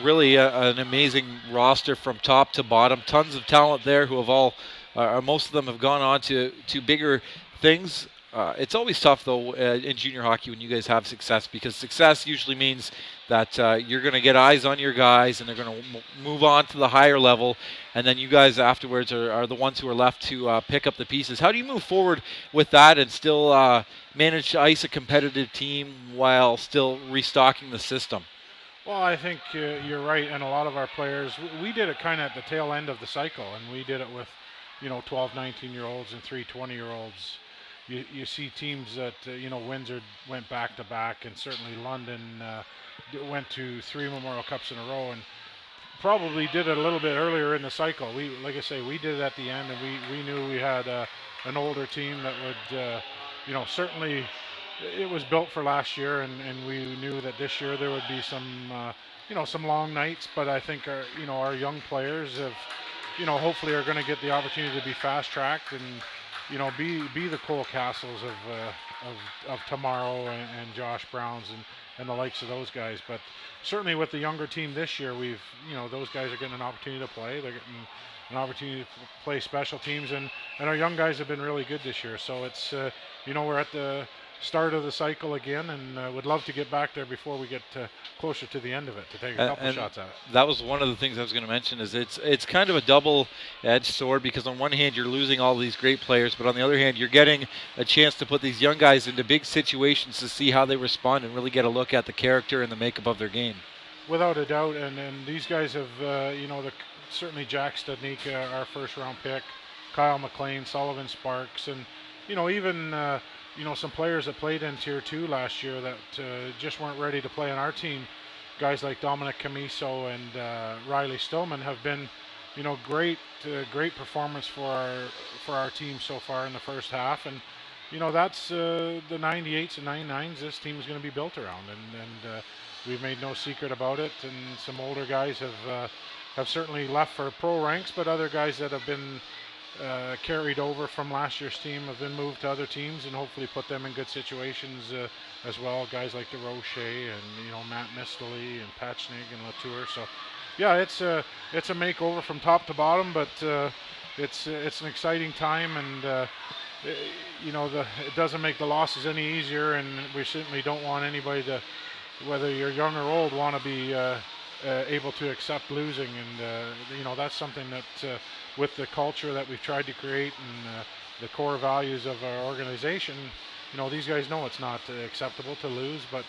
Speaker 1: Really an amazing roster from top to bottom. Tons of talent there who have all, most of them have gone on to bigger things. It's always tough, though, in junior hockey when you guys have success, because success usually means that you're going to get eyes on your guys and they're going to move on to the higher level, and then you guys afterwards are the ones who are left to pick up the pieces. How do you move forward with that and still manage to ice a competitive team while still restocking the system?
Speaker 3: Well, I think you're right, and a lot of our players, we did it kind of at the tail end of the cycle, and we did it with 12, 19-year-olds and 3 20-year-olds. You see teams that, Windsor went back-to-back, and certainly London went to 3 Memorial Cups in a row, and probably did it a little bit earlier in the cycle. Like I say, we did it at the end, and we knew we had an older team that would, certainly it was built for last year, and we knew that this year there would be some long nights, but I think our young players have, hopefully are going to get the opportunity to be fast-tracked and, be the Cole Castles of tomorrow and Josh Browns and the likes of those guys. But certainly with the younger team this year, those guys are getting an opportunity to play. They're getting an opportunity to play special teams, and our young guys have been really good this year. So it's, we're at the start of the cycle again, and would love to get back there before we get closer to the end of it to take a couple shots at it.
Speaker 1: That was one of the things I was going to mention. Is it's kind of a double-edged sword, because on one hand you're losing all these great players, but on the other hand you're getting a chance to put these young guys into big situations to see how they respond and really get a look at the character and the makeup of their game.
Speaker 3: Without a doubt, and these guys have, certainly Jack Studnicka, our first-round pick, Kyle McLean, Sullivan Sparks, and even some players that played in Tier 2 last year that just weren't ready to play on our team. Guys like Dominic Camiso and Riley Stillman have been, great performance for our team so far in the first half. And that's the 98s and 99s this team is going to be built around. And we've made no secret about it. And some older guys have certainly left for pro ranks, but other guys that have been carried over from last year's team have been moved to other teams, and hopefully put them in good situations as well. Guys like DeRoche and Matt Mistoli and Patchnig and Latour. So yeah, it's a makeover from top to bottom, but it's an exciting time, and it doesn't make the losses any easier, and we certainly don't want anybody to, whether you're young or old, want to be able to accept losing, and that's something that with the culture that we've tried to create and the core values of our organization, these guys know it's not acceptable to lose, but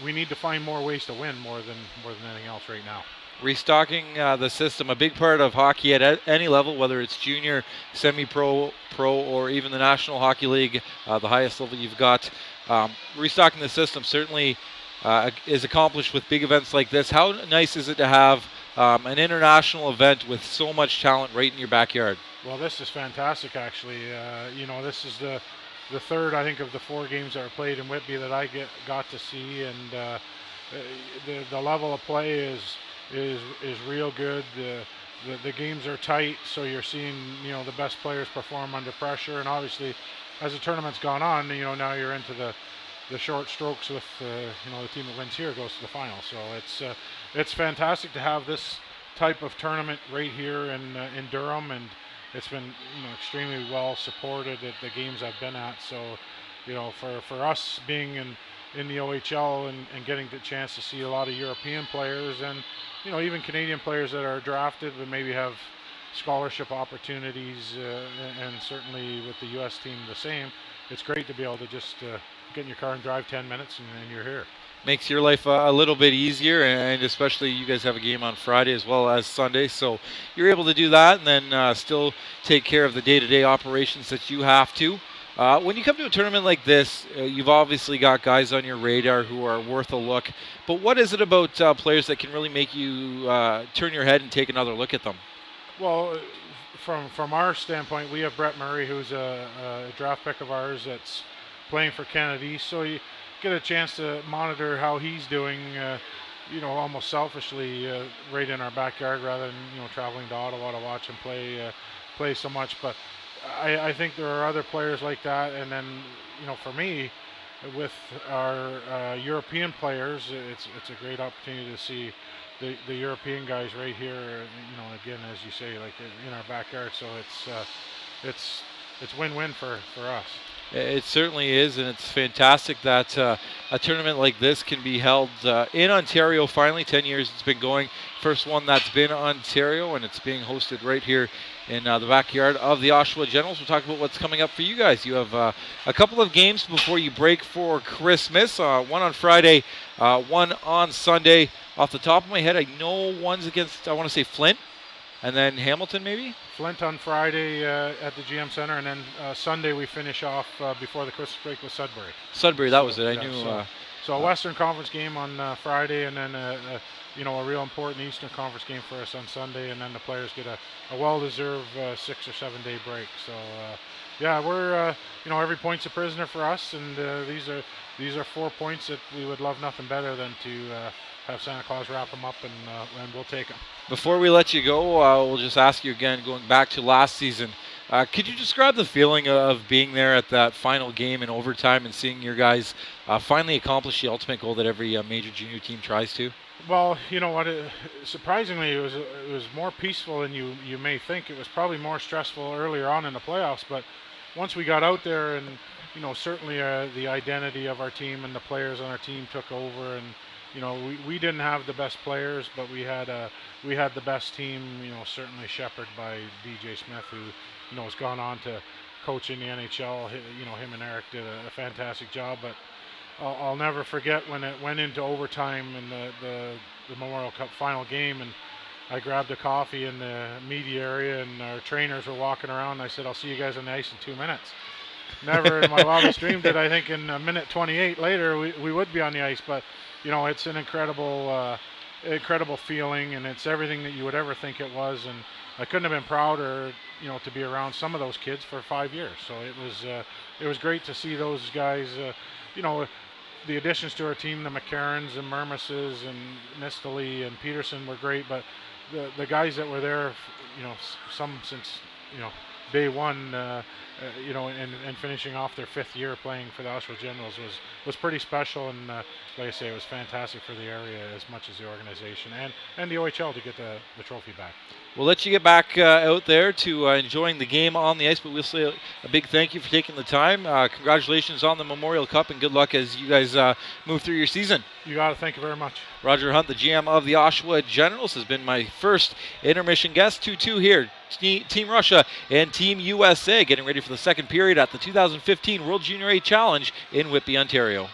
Speaker 3: we need to find more ways to win more than anything else right now.
Speaker 1: Restocking the system, a big part of hockey at any level, whether it's junior, semi-pro, pro, or even the National Hockey League, the highest level you've got. Restocking the system certainly is accomplished with big events like this. How nice is it to have an international event with so much talent right in your backyard?
Speaker 3: Well, this is fantastic, actually. This is the third, I think, of the 4 games that are played in Whitby that I got to see, and the level of play is real good. The games are tight, so you're seeing the best players perform under pressure, and obviously as the tournament's gone on, now you're into the short strokes with the team that wins here goes to the final. So it's fantastic to have this type of tournament right here in Durham, and it's been extremely well supported at the games I've been at. So for us being in in the OHL and getting the chance to see a lot of European players and even Canadian players that are drafted but maybe have scholarship opportunities, and certainly with the U.S. team the same. It's great to be able to just get in your car and drive 10 minutes and you're here.
Speaker 1: Makes your life a little bit easier, and especially you guys have a game on Friday as well as Sunday, so you're able to do that and then still take care of the day-to-day operations that you have to. When you come to a tournament like this, you've obviously got guys on your radar who are worth a look, but what is it about players that can really make you turn your head and take another look at them?
Speaker 3: Well, from our standpoint, we have Brett Murray, who's a draft pick of ours that's playing for Canada East, so you get a chance to monitor how he's doing, almost selfishly right in our backyard rather than traveling to Ottawa to watch him play so much. But I think there are other players like that, and then for me, with our European players, it's a great opportunity to see the European guys right here. Again, as you say, like in our backyard. So it's win-win for us.
Speaker 1: It certainly is, and it's fantastic that a tournament like this can be held in Ontario. Finally, 10 years it's been going. First one that's been Ontario, and it's being hosted right here in the backyard of the Oshawa Generals. We'll talk about what's coming up for you guys. You have a couple of games before you break for Christmas. One on Friday, one on Sunday. Off the top of my head, I know one's against, I want to say Flint, and then Hamilton maybe?
Speaker 3: Flint on Friday at the GM Center, and then Sunday we finish off before the Christmas break with Sudbury.
Speaker 1: Sudbury, that was it. I knew.
Speaker 3: So a Western Conference game on Friday, and then a real important Eastern Conference game for us on Sunday, and then the players get a well-deserved 6 or 7 day break. So yeah, we're every point's a prisoner for us, and these are 4 points that we would love nothing better than to have Santa Claus wrap them up, and we'll take them.
Speaker 1: Before we let you go, we'll just ask you again, going back to last season, could you describe the feeling of being there at that final game in overtime and seeing your guys finally accomplish the ultimate goal that every major junior team tries to?
Speaker 3: Well, you know what? Surprisingly, it was more peaceful than you may think. It was probably more stressful earlier on in the playoffs, but once we got out there, and certainly the identity of our team and the players on our team took over, and we didn't have the best players, but we had the best team. Certainly shepherded by DJ Smith, who has gone on to coach in the NHL. Him and Eric did a fantastic job. But I'll never forget when it went into overtime in the Memorial Cup final game, and I grabbed a coffee in the media area, and our trainers were walking around. And I said, "I'll see you guys on the ice in 2 minutes." Never in my wildest dream did I think in a minute 28 later we would be on the ice. But it's an incredible feeling, and it's everything that you would ever think it was. And I couldn't have been prouder, to be around some of those kids for 5 years. So it was great to see those guys. The additions to our team, the McCarrans and Murmases and Nistoli and Peterson were great, but the guys that were there, some since day one, and finishing off their 5th year playing for the Oshawa Generals was pretty special. And like I say, it was fantastic for the area as much as the organization and the OHL to get the trophy back.
Speaker 1: We'll let you get back out there to enjoying the game on the ice, but we'll say a big thank you for taking the time. Congratulations on the Memorial Cup, and good luck as you guys move through your season.
Speaker 3: You got it. Thank you very much.
Speaker 1: Roger Hunt, the GM of the Oshawa Generals, has been my first intermission guest. 2-2 here. Team Russia and Team USA getting ready for the second period at the 2015 World Junior A Challenge in Whitby, Ontario.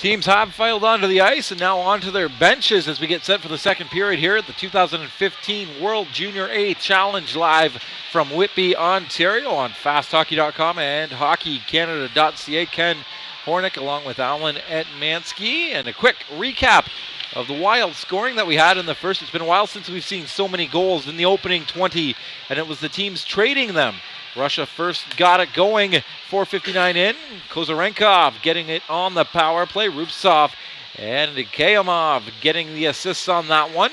Speaker 1: Teams have filed onto the ice and now onto their benches as we get set for the second period here at the 2015 World Junior A Challenge live from Whitby, Ontario on fasthockey.com and hockeycanada.ca. Ken Hornick along with Alan Etmansky, and a quick recap of the wild scoring that we had in the first. It's been a while since we've seen so many goals in the opening 20, and it was the teams trading them. Russia first got it going, 4:59 in. Kozarenkov getting it on the power play. Rubtsov and Kayamov getting the assists on that one.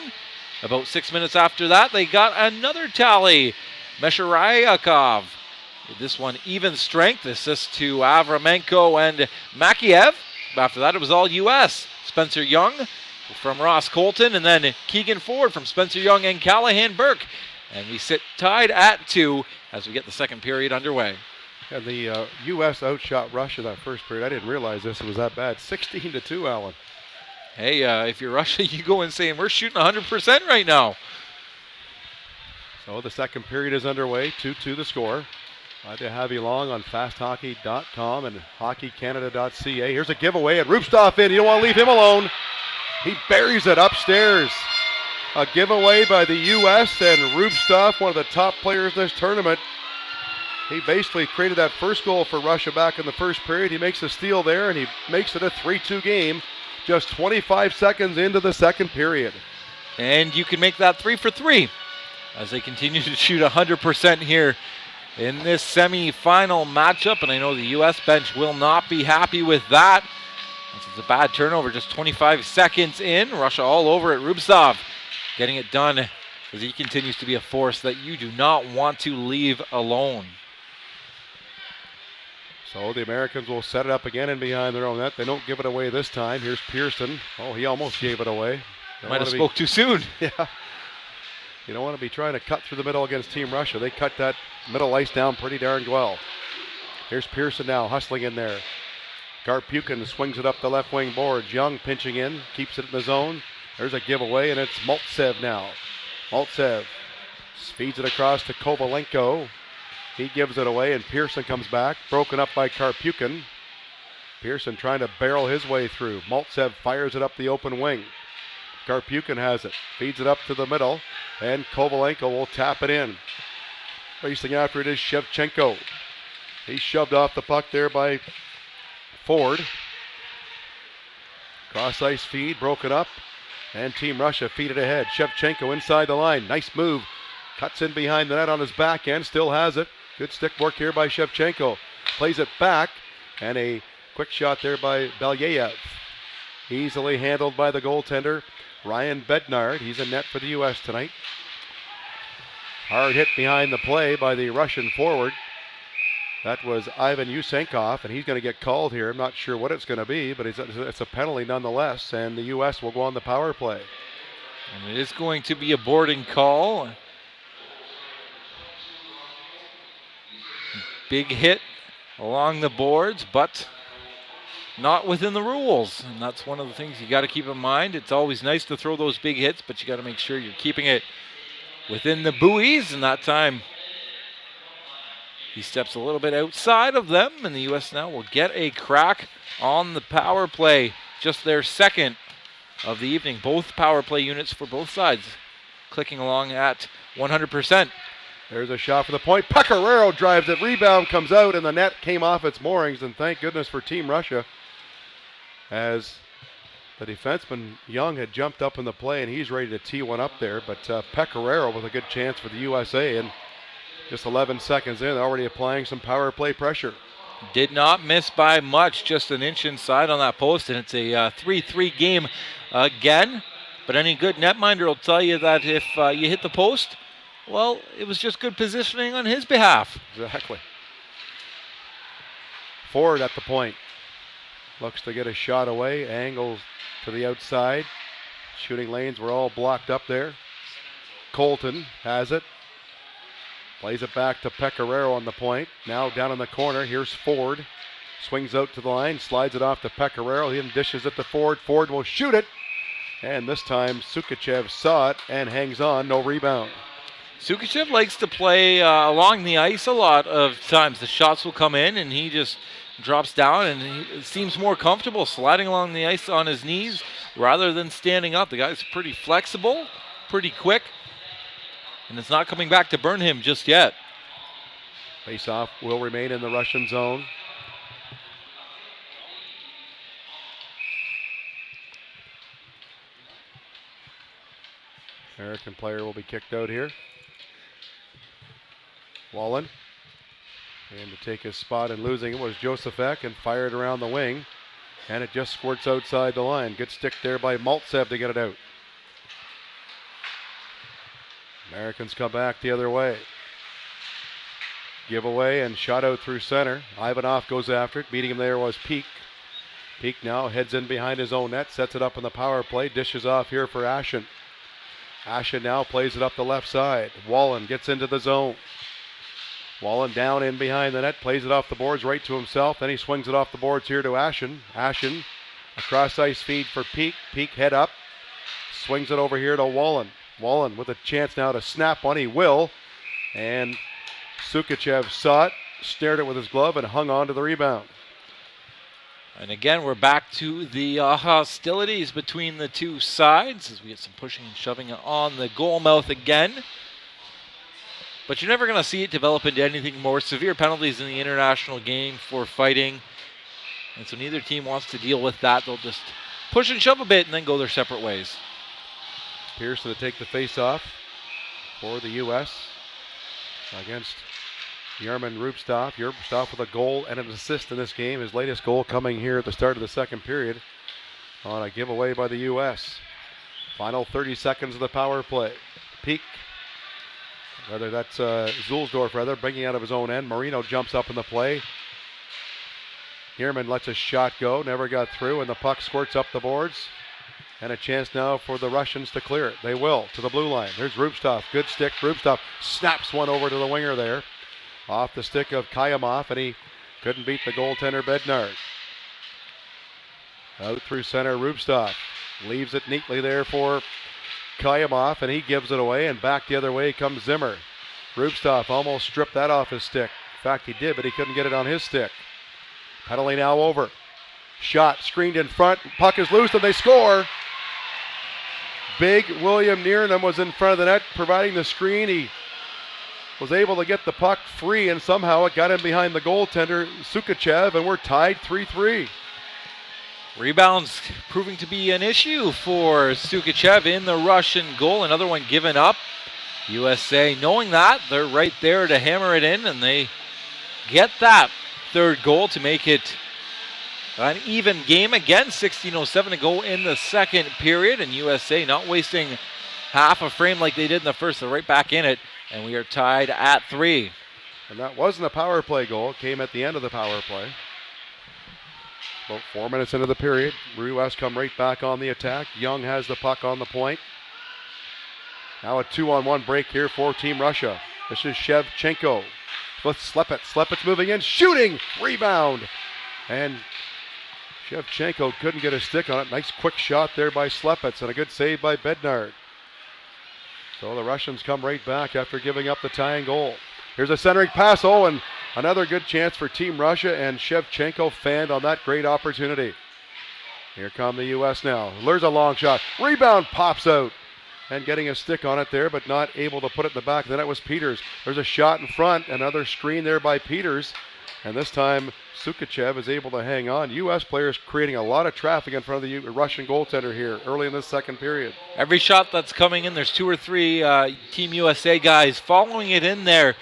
Speaker 1: About 6 minutes after that, they got another tally. Mesheryakov. This one even strength. Assist to Avramenko and Makiev. After that, it was all U.S. Spencer Young from Ross Colton, and then Keegan Ford from Spencer Young and Callahan Burke. And we sit tied at 2 as we get the second period underway.
Speaker 2: And the U.S. outshot Russia that first period. I didn't realize this was that bad. 16-2, Alan.
Speaker 1: Hey, if you're Russia, you go and saying we're shooting 100% right now.
Speaker 2: So the second period is underway. 2-2 the score. Glad to have you along on fasthockey.com and hockeycanada.ca. Here's a giveaway, and Rubtsov in. You don't want to leave him alone. He buries it upstairs. A giveaway by the U.S. and Rubtsov, one of the top players in this tournament. He basically created that first goal for Russia back in the first period. He makes a steal there, and he makes it a 3-2 game just 25 seconds into the second period.
Speaker 1: And you can make that 3 for 3 as they continue to shoot 100% here in this semi-final matchup. And I know the U.S. bench will not be happy with that. This is a bad turnover, just 25 seconds in. Russia all over it. Rubtsov getting it done as he continues to be a force that you do not want to leave alone.
Speaker 2: So the Americans will set it up again and behind their own net. They don't give it away this time. Here's Pearson. Oh, he almost gave it away.
Speaker 1: Might have spoke too soon.
Speaker 2: Yeah. You don't want to be trying to cut through the middle against Team Russia. They cut that middle ice down pretty darn well. Here's Pearson now hustling in there. Karpukin swings it up the left wing boards. Young pinching in, keeps it in the zone. There's a giveaway, and it's Maltsev now. Maltsev feeds it across to Kovalenko. He gives it away, and Pearson comes back, broken up by Karpukin. Pearson trying to barrel his way through. Maltsev fires it up the open wing. Karpukin has it, feeds it up to the middle, and Kovalenko will tap it in. Racing after it is Shevchenko. He's shoved off the puck there by Ford. Cross ice feed, broken up. And Team Russia feed it ahead. Shevchenko inside the line. Nice move. Cuts in behind the net on his back end. Still has it. Good stick work here by Shevchenko. Plays it back. And a quick shot there by Belyayev. Easily handled by the goaltender, Ryan Bednard. He's in net for the U.S. tonight. Hard hit behind the play by the Russian forward. That was Ivan Yusenkov, and he's going to get called here. I'm not sure what it's going to be, but it's a penalty nonetheless, and the U.S. will go on the power play.
Speaker 1: And it is going to be a boarding call. Big hit along the boards, but not within the rules. And that's one of the things you got to keep in mind. It's always nice to throw those big hits, but you got to make sure you're keeping it within the buoys, and that time he steps a little bit outside of them, and the U.S. now will get a crack on the power play. Just their second of the evening. Both power play units for both sides clicking along at 100%.
Speaker 2: There's a shot for the point. Pecoraro drives it. Rebound comes out, and the net came off its moorings, and thank goodness for Team Russia, as the defenseman Young had jumped up in the play, and he's ready to tee one up there. But Pecoraro with a good chance for the USA, and just 11 seconds in, already applying some power play pressure.
Speaker 1: Did not miss by much, just an inch inside on that post, and it's a 3-3 game again. But any good netminder will tell you that if you hit the post, well, it was just good positioning on his behalf.
Speaker 2: Exactly. Ford at the point. Looks to get a shot away, angles to the outside. Shooting lanes were all blocked up there. Colton has it. Plays it back to Pecoraro on the point. Now down in the corner, here's Ford. Swings out to the line, slides it off to Pecoraro. He then dishes it to Ford. Ford will shoot it. And this time Sukachev saw it and hangs on, no rebound.
Speaker 1: Sukachev likes to play along the ice a lot of times. The shots will come in and he just drops down and he seems more comfortable sliding along the ice on his knees rather than standing up. The guy's pretty flexible, pretty quick, and it's not coming back to burn him just yet.
Speaker 2: Face-off will remain in the Russian zone. American player will be kicked out here. Wallen. And to take his spot and losing it was Josefek and fired around the wing. And it just squirts outside the line. Good stick there by Maltsev to get it out. Americans come back the other way. Giveaway and shot out through center. Ivanov goes after it. Beating him there was Peak. Peak now heads in behind his own net. Sets it up in the power play. Dishes off here for Ashen. Ashen now plays it up the left side. Wallen gets into the zone. Wallen down in behind the net, plays it off the boards right to himself. Then he swings it off the boards here to Ashen. Ashen, a cross ice feed for Peak. Peak head up, swings it over here to Wallen. Wallen with a chance now to snap one, he will. And Sukachev saw it, snared it with his glove, and hung on to the rebound.
Speaker 1: And again, we're back to the hostilities between the two sides as we get some pushing and shoving on the goal mouth again. But you're never going to see it develop into anything more. Severe penalties in the international game for fighting. And so neither team wants to deal with that. They'll just push and shove a bit and then go their separate ways.
Speaker 2: Pearson to take the face-off for the U.S. against Yerman Rubstov. Rubstov with a goal and an assist in this game. His latest goal coming here at the start of the second period on a giveaway by the U.S. Final 30 seconds of the power play. Peak. Rather, that's Zulsdorf, bringing out of his own end. Marino jumps up in the play. Yerman lets a shot go, never got through, and the puck squirts up the boards. And a chance now for the Russians to clear it. They will, to the blue line. There's Rubstov, good stick. Rubstov snaps one over to the winger there. Off the stick of Kayamov, and he couldn't beat the goaltender Bednard. Out through center, Rubstov leaves it neatly there for Kayamov, and he gives it away, and back the other way comes Zimmer. Rubstov almost stripped that off his stick. In fact, he did, but he couldn't get it on his stick. Penalty now over. Shot screened in front. Puck is loose, and they score. Big William Nierenham was in front of the net, providing the screen. He was able to get the puck free, and somehow it got him behind the goaltender, Sukachev, and we're tied 3-3.
Speaker 1: Rebounds proving to be an issue for Sukachev in the Russian goal. Another one given up. USA knowing that, they're right there to hammer it in, and they get that third goal to make it an even game again. 16:07 to go in the second period, and USA not wasting half a frame like they did in the first. They're right back in it, and we are tied at 3.
Speaker 2: And that wasn't a power play goal. It came at the end of the power play. About 4 minutes into the period, US come right back on the attack. Young has the puck on the point. Now a 2-on-1 break here for Team Russia. This is Shevchenko with Slepet. Slepet's moving in, shooting, rebound. And Shevchenko couldn't get a stick on it. Nice quick shot there by Slepet, and a good save by Bednard. So the Russians come right back after giving up the tying goal. Here's a centering pass, and another good chance for Team Russia, and Shevchenko fanned on that great opportunity. Here come the U.S. now. There's a long shot. Rebound pops out. And getting a stick on it there, but not able to put it in the back. Then it was Peters. There's a shot in front. Another screen there by Peters. And this time, Sukachev is able to hang on. U.S. players creating a lot of traffic in front of the Russian goaltender here early in this second period.
Speaker 1: Every shot that's coming in, there's 2 or 3 Team USA guys following it in there,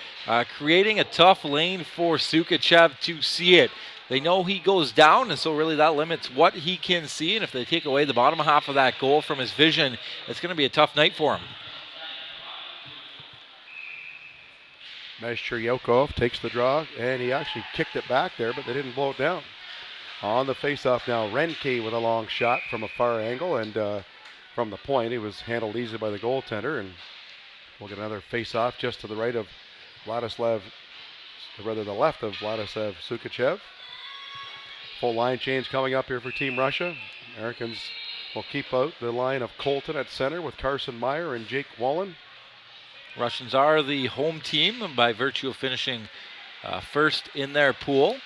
Speaker 1: creating a tough lane for Sukachev to see it. They know he goes down, and so really that limits what he can see. And if they take away the bottom half of that goal from his vision, it's going to be a tough night for him.
Speaker 2: Meshcheryakov takes the draw, and he actually kicked it back there, but they didn't blow it down. On the faceoff now, Renke with a long shot from a far angle, and from the point, it was handled easily by the goaltender, and we'll get another faceoff just to the right of the left of Vladislav Sukachev. Full line change coming up here for Team Russia. Americans will keep out the line of Colton at center with Carson Meyer and Jake Wallen.
Speaker 1: Russians are the home team by virtue of finishing first in their pool.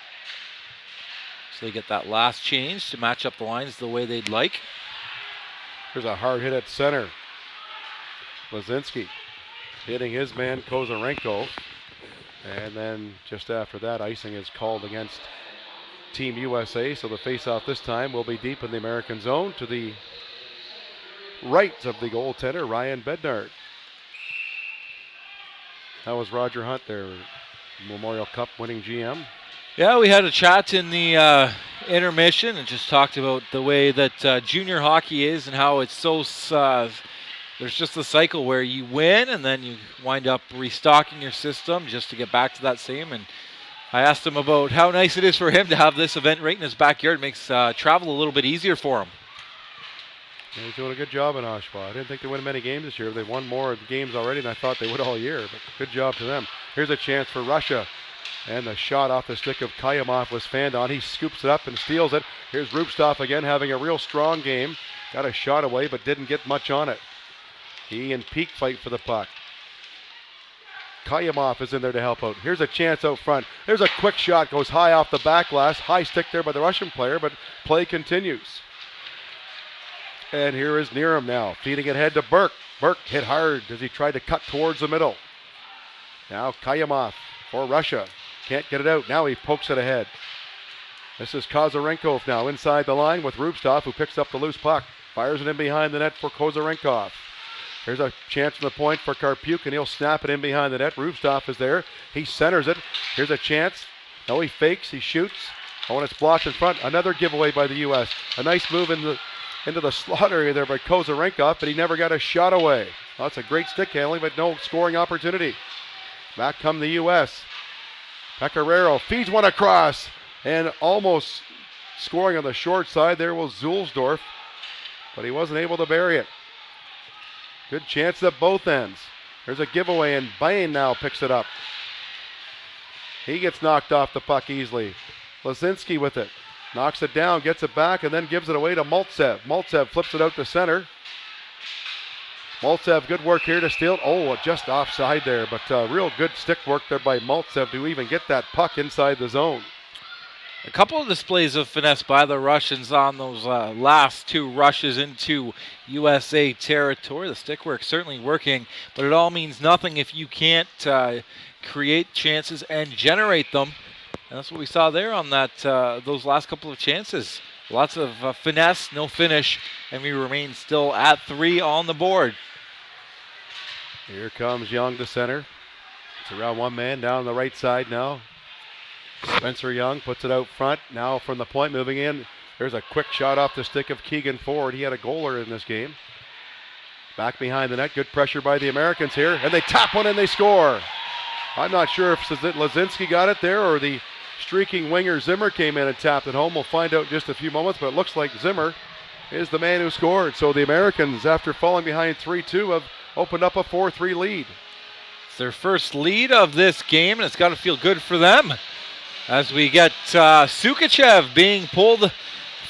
Speaker 1: So they get that last change to match up the lines the way they'd like.
Speaker 2: There's a hard hit at center. Lazinski hitting his man Kozarenko. And then just after that, icing is called against Team USA. So the face-off this time will be deep in the American zone to the right of the goaltender, Ryan Bednard. That was Roger Hunt, their Memorial Cup winning GM.
Speaker 1: Yeah, we had a chat in the intermission and just talked about the way that junior hockey is and how it's so, there's just a cycle where you win and then you wind up restocking your system just to get back to that same. And I asked him about how nice it is for him to have this event right in his backyard. It makes travel a little bit easier for him.
Speaker 2: Yeah, he's doing a good job in Oshawa. I didn't think they win many games this year. They've won more games already than I thought they would all year, but good job to them. Here's a chance for Russia. And the shot off the stick of Kayamov was fanned on. He scoops it up and steals it. Here's Rupstov again having a real strong game. Got a shot away but didn't get much on it. He and Peak fight for the puck. Kayamov is in there to help out. Here's a chance out front. There's a quick shot, goes high off the back glass. High stick there by the Russian player, but play continues. And here is Niram now, feeding it ahead to Burke. Burke hit hard as he tried to cut towards the middle. Now Kayamov for Russia. Can't get it out. Now he pokes it ahead. This is Kozarenkov now inside the line with Rupstov, who picks up the loose puck. Fires it in behind the net for Kozarenkov. Here's a chance from the point for Karpuk, and he'll snap it in behind the net. Rupstov is there. He centers it. Here's a chance. No, he fakes. He shoots. Oh, and it's blocked in front. Another giveaway by the U.S. A nice move into the slot area there by Kozarenkov, but he never got a shot away. Well, that's a great stick handling, but no scoring opportunity. Back come the U.S. Pecoraro feeds one across, and almost scoring on the short side there was Zulsdorf, but he wasn't able to bury it. Good chance at both ends. There's a giveaway, and Bain now picks it up. He gets knocked off the puck easily. Lazinski with it. Knocks it down, gets it back, and then gives it away to Maltsev. Maltsev flips it out to center. Maltsev, good work here to steal. Oh, just offside there, but real good stick work there by Maltsev to even get that puck inside the zone.
Speaker 1: A couple of displays of finesse by the Russians on those last two rushes into USA territory. The stick work certainly working, but it all means nothing if you can't create chances and generate them. And that's what we saw there on that those last couple of chances. Lots of finesse, no finish, and we remain still at 3 on the board.
Speaker 2: Here comes Young to center. It's around one man down the right side now. Spencer Young puts it out front. Now from the point moving in. There's a quick shot off the stick of Keegan Ford. He had a goaler in this game. Back behind the net. Good pressure by the Americans here. And they tap one and they score. I'm not sure if Lazinski got it there or the streaking winger Zimmer came in and tapped it home. We'll find out in just a few moments, but it looks like Zimmer is the man who scored. So the Americans, after falling behind 3-2, have opened up a 4-3 lead.
Speaker 1: It's their first lead of this game, and it's got to feel good for them as we get Sukachev being pulled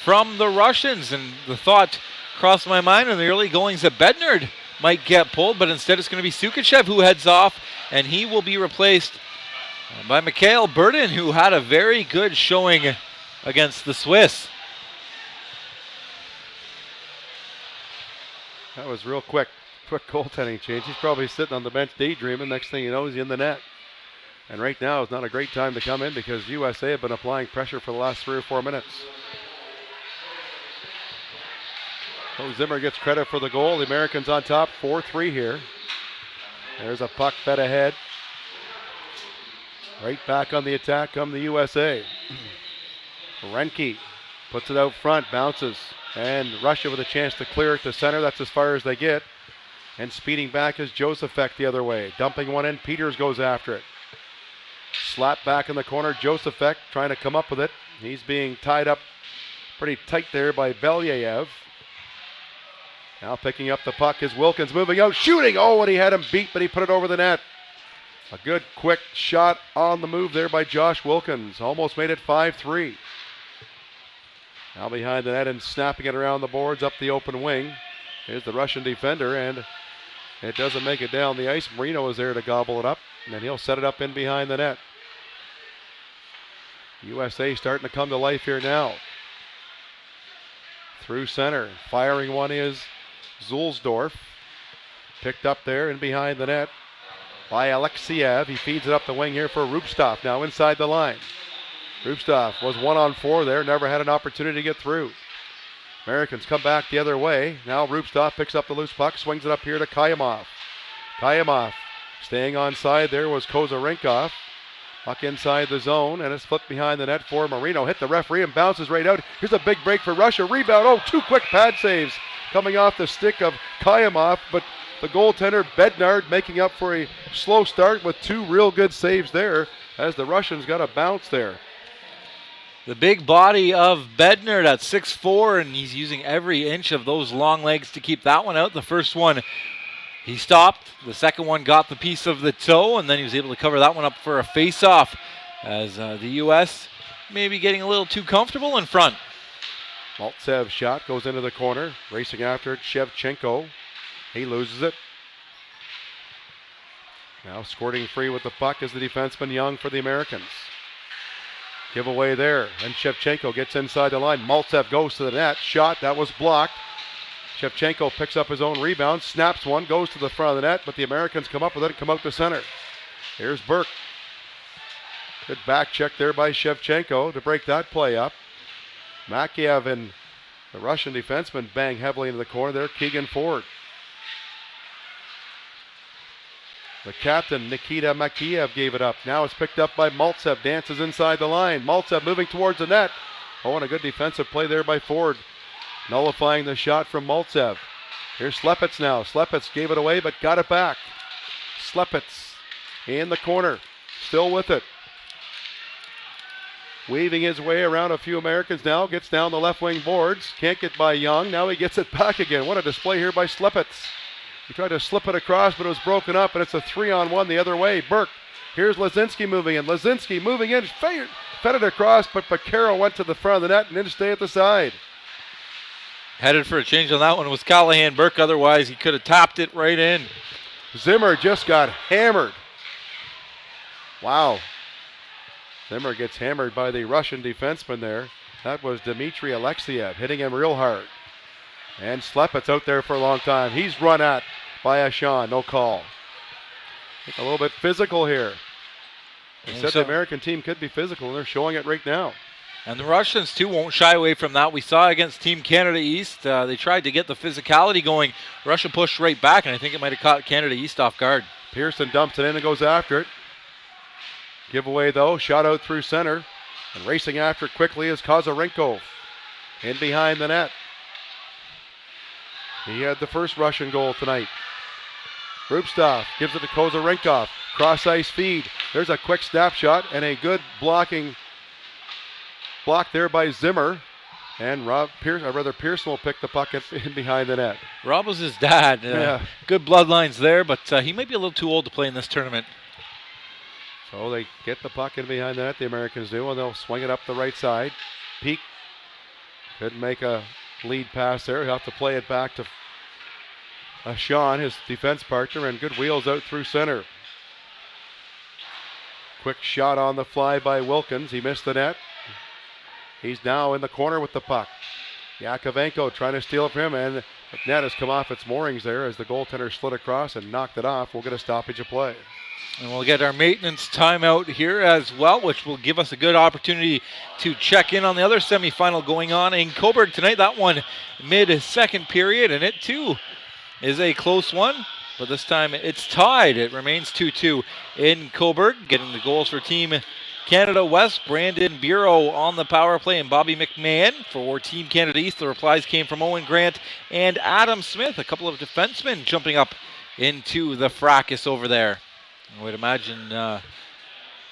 Speaker 1: from the Russians. And the thought crossed my mind in the early goings that Bednard might get pulled, but instead it's going to be Sukachev who heads off, and he will be replaced by Mikhail Burden, who had a very good showing against the Swiss.
Speaker 2: That was real quick goaltending change. He's probably sitting on the bench daydreaming. Next thing you know, he's in the net. And right now is not a great time to come in because USA have been applying pressure for the last 3 or 4 minutes. So Zimmer gets credit for the goal. The Americans on top, 4-3 here. There's a puck fed ahead. Right back on the attack come the USA. Renke puts it out front, bounces, and Russia with a chance to clear it to center. That's as far as they get. And speeding back is Josefek the other way. Dumping one in, Peters goes after it. Slap back in the corner, Josefek trying to come up with it. He's being tied up pretty tight there by Belyayev. Now picking up the puck is Wilkins moving out, shooting. Oh, and he had him beat, but he put it over the net. A good quick shot on the move there by Josh Wilkins. Almost made it 5-3. Now behind the net and snapping it around the boards up the open wing. Here's the Russian defender, and it doesn't make it down the ice. Marino is there to gobble it up, and then he'll set it up in behind the net. USA starting to come to life here now. Through center, firing one is Zulsdorf. Picked up there and behind the net by Alexiev. He feeds it up the wing here for Rupstov, now inside the line. Rupstov was 1-on-4 there, never had an opportunity to get through. Americans come back the other way. Now Rupstov picks up the loose puck, swings it up here to Kayamov. Kayamov staying onside there was Kozarinkov. Puck inside the zone, and it's flipped behind the net for Marino. Hit the referee and bounces right out. Here's a big break for Russia. Rebound. Oh, two quick pad saves coming off the stick of Kayamov, but the goaltender Bednard making up for a slow start with two real good saves there as the Russians got a bounce there.
Speaker 1: The big body of Bednard at 6'4", and he's using every inch of those long legs to keep that one out. The first one, he stopped. The second one got the piece of the toe, and then he was able to cover that one up for a face-off as the U.S. maybe getting a little too comfortable in front.
Speaker 2: Maltsev's shot goes into the corner. Racing after it, Shevchenko. He loses it. Now squirting free with the puck is the defenseman Young for the Americans. Giveaway there, and Shevchenko gets inside the line. Maltsev goes to the net. Shot, that was blocked. Shevchenko picks up his own rebound, snaps one, goes to the front of the net, but the Americans come up with it and come out to center. Here's Burke. Good back check there by Shevchenko to break that play up. Makiev and the Russian defenseman bang heavily into the corner there. Keegan Ford. The captain, Nikita Makiev, gave it up. Now it's picked up by Maltsev. Dances inside the line. Maltsev moving towards the net. Oh, and a good defensive play there by Ford. Nullifying the shot from Maltsev. Here's Slepets now. Slepets gave it away but got it back. Slepets in the corner. Still with it. Weaving his way around a few Americans now. Gets down the left wing boards. Can't get by Young. Now he gets it back again. What a display here by Slepets. He tried to slip it across, but it was broken up, and it's a 3-on-1 the other way. Burke. Here's Lazinski moving in. Lazinski moving in. Fed it across, but Pacaro went to the front of the net and didn't stay at the side.
Speaker 1: Headed for a change on that one was Callahan. Burke, otherwise he could have tapped it right in.
Speaker 2: Zimmer just got hammered. Wow. Zimmer gets hammered by the Russian defenseman there. That was Dmitry Alexiev hitting him real hard. And Slepets out there for a long time. He's run at by Ashan. No call. A little bit physical here. They said the American team could be physical, and they're showing it right now.
Speaker 1: And the Russians, too, won't shy away from that. We saw against Team Canada East. They tried to get the physicality going. Russia pushed right back, and I think it might have caught Canada East off guard.
Speaker 2: Pearson dumps it in and goes after it. Giveaway, though. Shot out through center. And racing after it quickly is Kozarenko. In behind the net. He had the first Russian goal tonight. Rupstov gives it to Kozarenkov. Cross ice feed. There's a quick snapshot and a good block there by Zimmer. And Pearson will pick the puck in behind the net.
Speaker 1: Rob was his dad. Good bloodlines there, but he might be a little too old to play in this tournament.
Speaker 2: So they get the puck in behind the net, the Americans do, and they'll swing it up the right side. Peak couldn't make a lead pass there. He'll have to play it back to Sean, his defense partner, and good wheels out through center. Quick shot on the fly by Wilkins. He missed the net. He's now in the corner with the puck. Yakovenko trying to steal it from him, and the net has come off its moorings there as the goaltender slid across and knocked it off. We'll get a stoppage of play.
Speaker 1: And we'll get our maintenance timeout here as well, which will give us a good opportunity to check in on the other semifinal going on in Cobourg tonight. That one mid-second period, and it too is a close one, but this time it's tied. It remains 2-2 in Cobourg. Getting the goals for Team Canada West, Brandon Bureau on the power play and Bobby McMahon. For Team Canada East, the replies came from Owen Grant and Adam Smith, a couple of defensemen jumping up into the fracas over there. I would imagine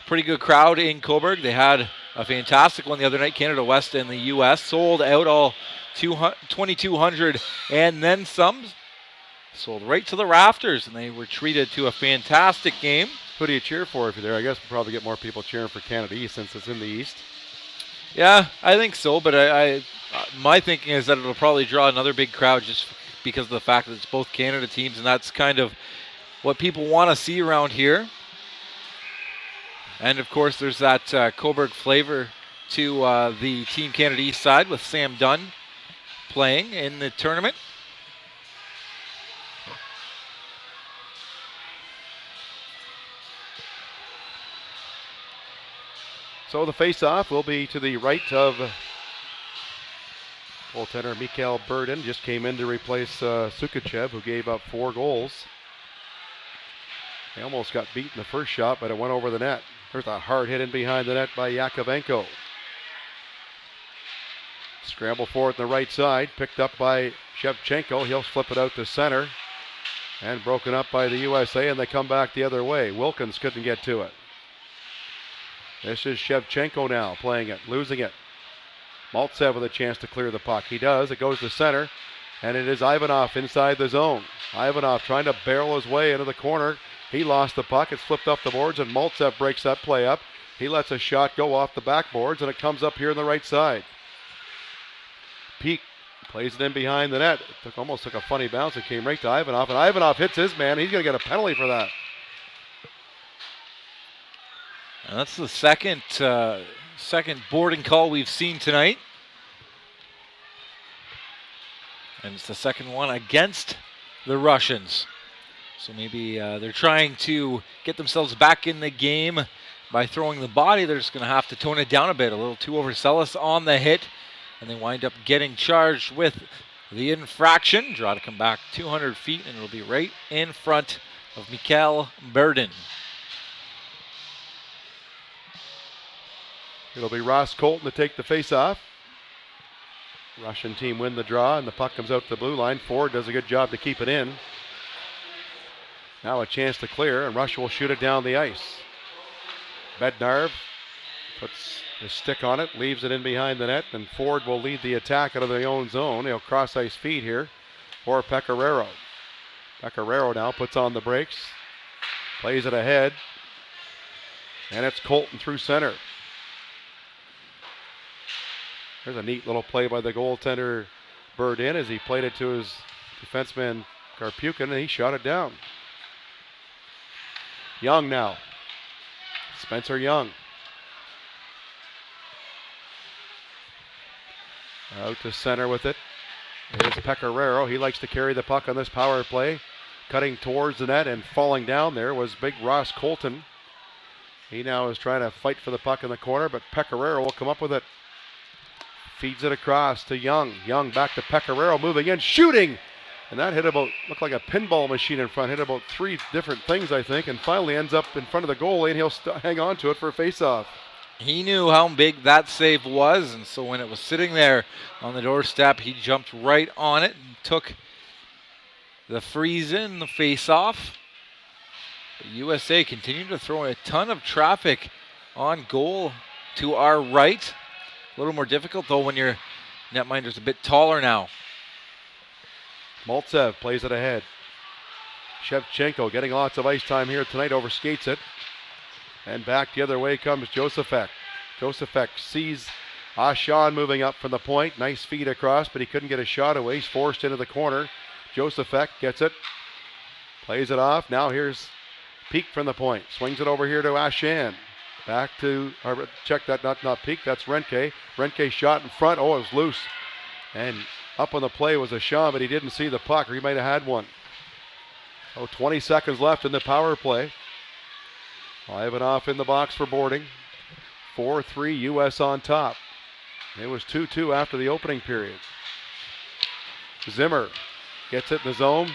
Speaker 1: pretty good crowd in Cobourg. They had a fantastic one the other night. Canada West and the U.S. sold out all 2,200 and then some. Sold right to the rafters, and they were treated to a fantastic game.
Speaker 2: Who do you cheer for if you're there? I guess we'll probably get more people cheering for Canada East since it's in the East.
Speaker 1: Yeah, I think so, but my thinking is that it'll probably draw another big crowd just because of the fact that it's both Canada teams, and that's kind of what people want to see around here. And, of course, there's that Cobourg flavor to the Team Canada East side with Sam Dunn playing in the tournament.
Speaker 2: So the face-off will be to the right of goaltender Mikhail Burden. Just came in to replace Sukachev, who gave up 4 goals. He almost got beat in the first shot, but it went over the net. There's a hard hit in behind the net by Yakovenko. Scramble for it on the right side, picked up by Shevchenko. He'll flip it out to center, and broken up by the USA, and they come back the other way. Wilkins couldn't get to it. This is Shevchenko now playing it, losing it. Maltsev with a chance to clear the puck. He does. It goes to center, and it is Ivanov inside the zone. Ivanov trying to barrel his way into the corner. He lost the puck. It's flipped off the boards, and Maltsev breaks that play up. He lets a shot go off the backboards, and it comes up here on the right side. Peak plays it in behind the net. It almost took a funny bounce. It came right to Ivanov, and Ivanov hits his man. He's going to get a penalty for that.
Speaker 1: And that's the second boarding call we've seen tonight. And it's the second one against the Russians. So maybe they're trying to get themselves back in the game by throwing the body. They're just going to have to tone it down a bit. A little too overzealous on the hit. And they wind up getting charged with the infraction. Draw to come back 200 feet, and it'll be right in front of Mikhail Burden.
Speaker 2: It'll be Ross Colton to take the face-off. Russian team win the draw, and the puck comes out the blue line. Ford does a good job to keep it in. Now a chance to clear, and Russia will shoot it down the ice. Bednarv puts his stick on it, leaves it in behind the net, and Ford will lead the attack out of their own zone. He'll cross ice feed here for Pecoraro. Pecoraro now puts on the brakes, plays it ahead, and it's Colton through center. There's a neat little play by the goaltender Burdin as he played it to his defenseman Karpukin, and he shot it down. Young now. Spencer Young. Out to center with it. Here's Pecoraro. He likes to carry the puck on this power play. Cutting towards the net and falling down there was big Ross Colton. He now is trying to fight for the puck in the corner, but Pecoraro will come up with it. Feeds it across to Young. Young back to Pecoraro, moving in, shooting! And that looked like a pinball machine in front. Hit about 3 different things, I think, and finally ends up in front of the goalie, and he'll hang on to it for a face-off.
Speaker 1: He knew how big that save was, and so when it was sitting there on the doorstep, he jumped right on it and took the freeze in, the face-off. The USA continued to throw a ton of traffic on goal to our right. A little more difficult, though, when your netminder's a bit taller now.
Speaker 2: Maltsev plays it ahead. Shevchenko getting lots of ice time here tonight, overskates it. And back the other way comes Josefek. Josefek sees Ashan moving up from the point. Nice feed across, but he couldn't get a shot away. He's forced into the corner. Josefek gets it. Plays it off. Now here's Peak from the point. Swings it over here to Ashan. Back to, check that, not Peak, that's Renke. Renke shot in front. Oh, it was loose. And up on the play was Ashan, but he didn't see the puck, or he might have had one. 20 seconds left in the power play. Ivanov in the box for boarding. 4-3 U.S. on top. It was 2-2 after the opening period. Zimmer gets it in the zone.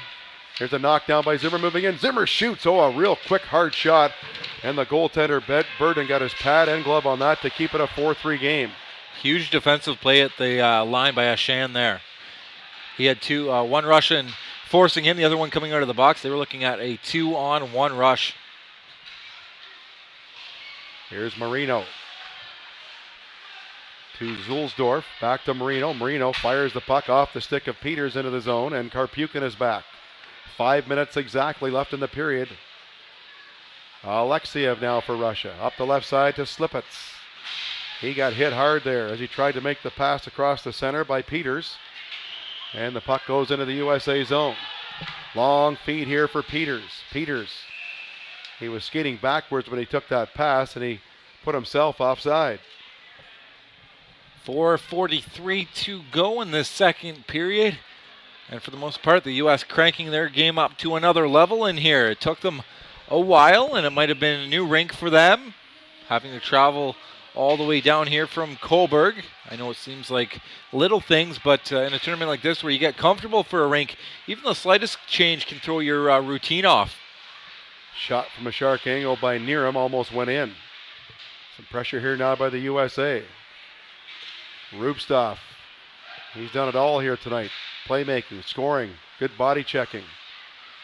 Speaker 2: Here's a knockdown by Zimmer moving in. Zimmer shoots. Oh, a real quick, hard shot. And the goaltender, Burden, got his pad and glove on that to keep it a 4-3 game.
Speaker 1: Huge defensive play at the line by Ashan there. He had one Russian forcing him, the other one coming out of the box. They were looking at a 2-on-1 rush.
Speaker 2: Here's Marino. To Zulsdorf. Back to Marino. Marino fires the puck off the stick of Peters into the zone, and Karpukin is back. 5 minutes exactly left in the period. Alexiev now for Russia. Up the left side to Slipets. He got hit hard there as he tried to make the pass across the center by Peters. And the puck goes into the USA zone. Long feed here for Peters. Peters. He was skating backwards when he took that pass, and he put himself offside.
Speaker 1: 4:43 to go in this second period. And for the most part, the U.S. cranking their game up to another level in here. It took them a while, and it might have been a new rink for them, having to travel all the way down here from Coburg. I know it seems like little things, but in a tournament like this where you get comfortable for a rink, even the slightest change can throw your routine off.
Speaker 2: Shot from a sharp angle by Neeram almost went in. Some pressure here now by the USA. Rubstov, he's done it all here tonight. Playmaking, scoring, good body checking.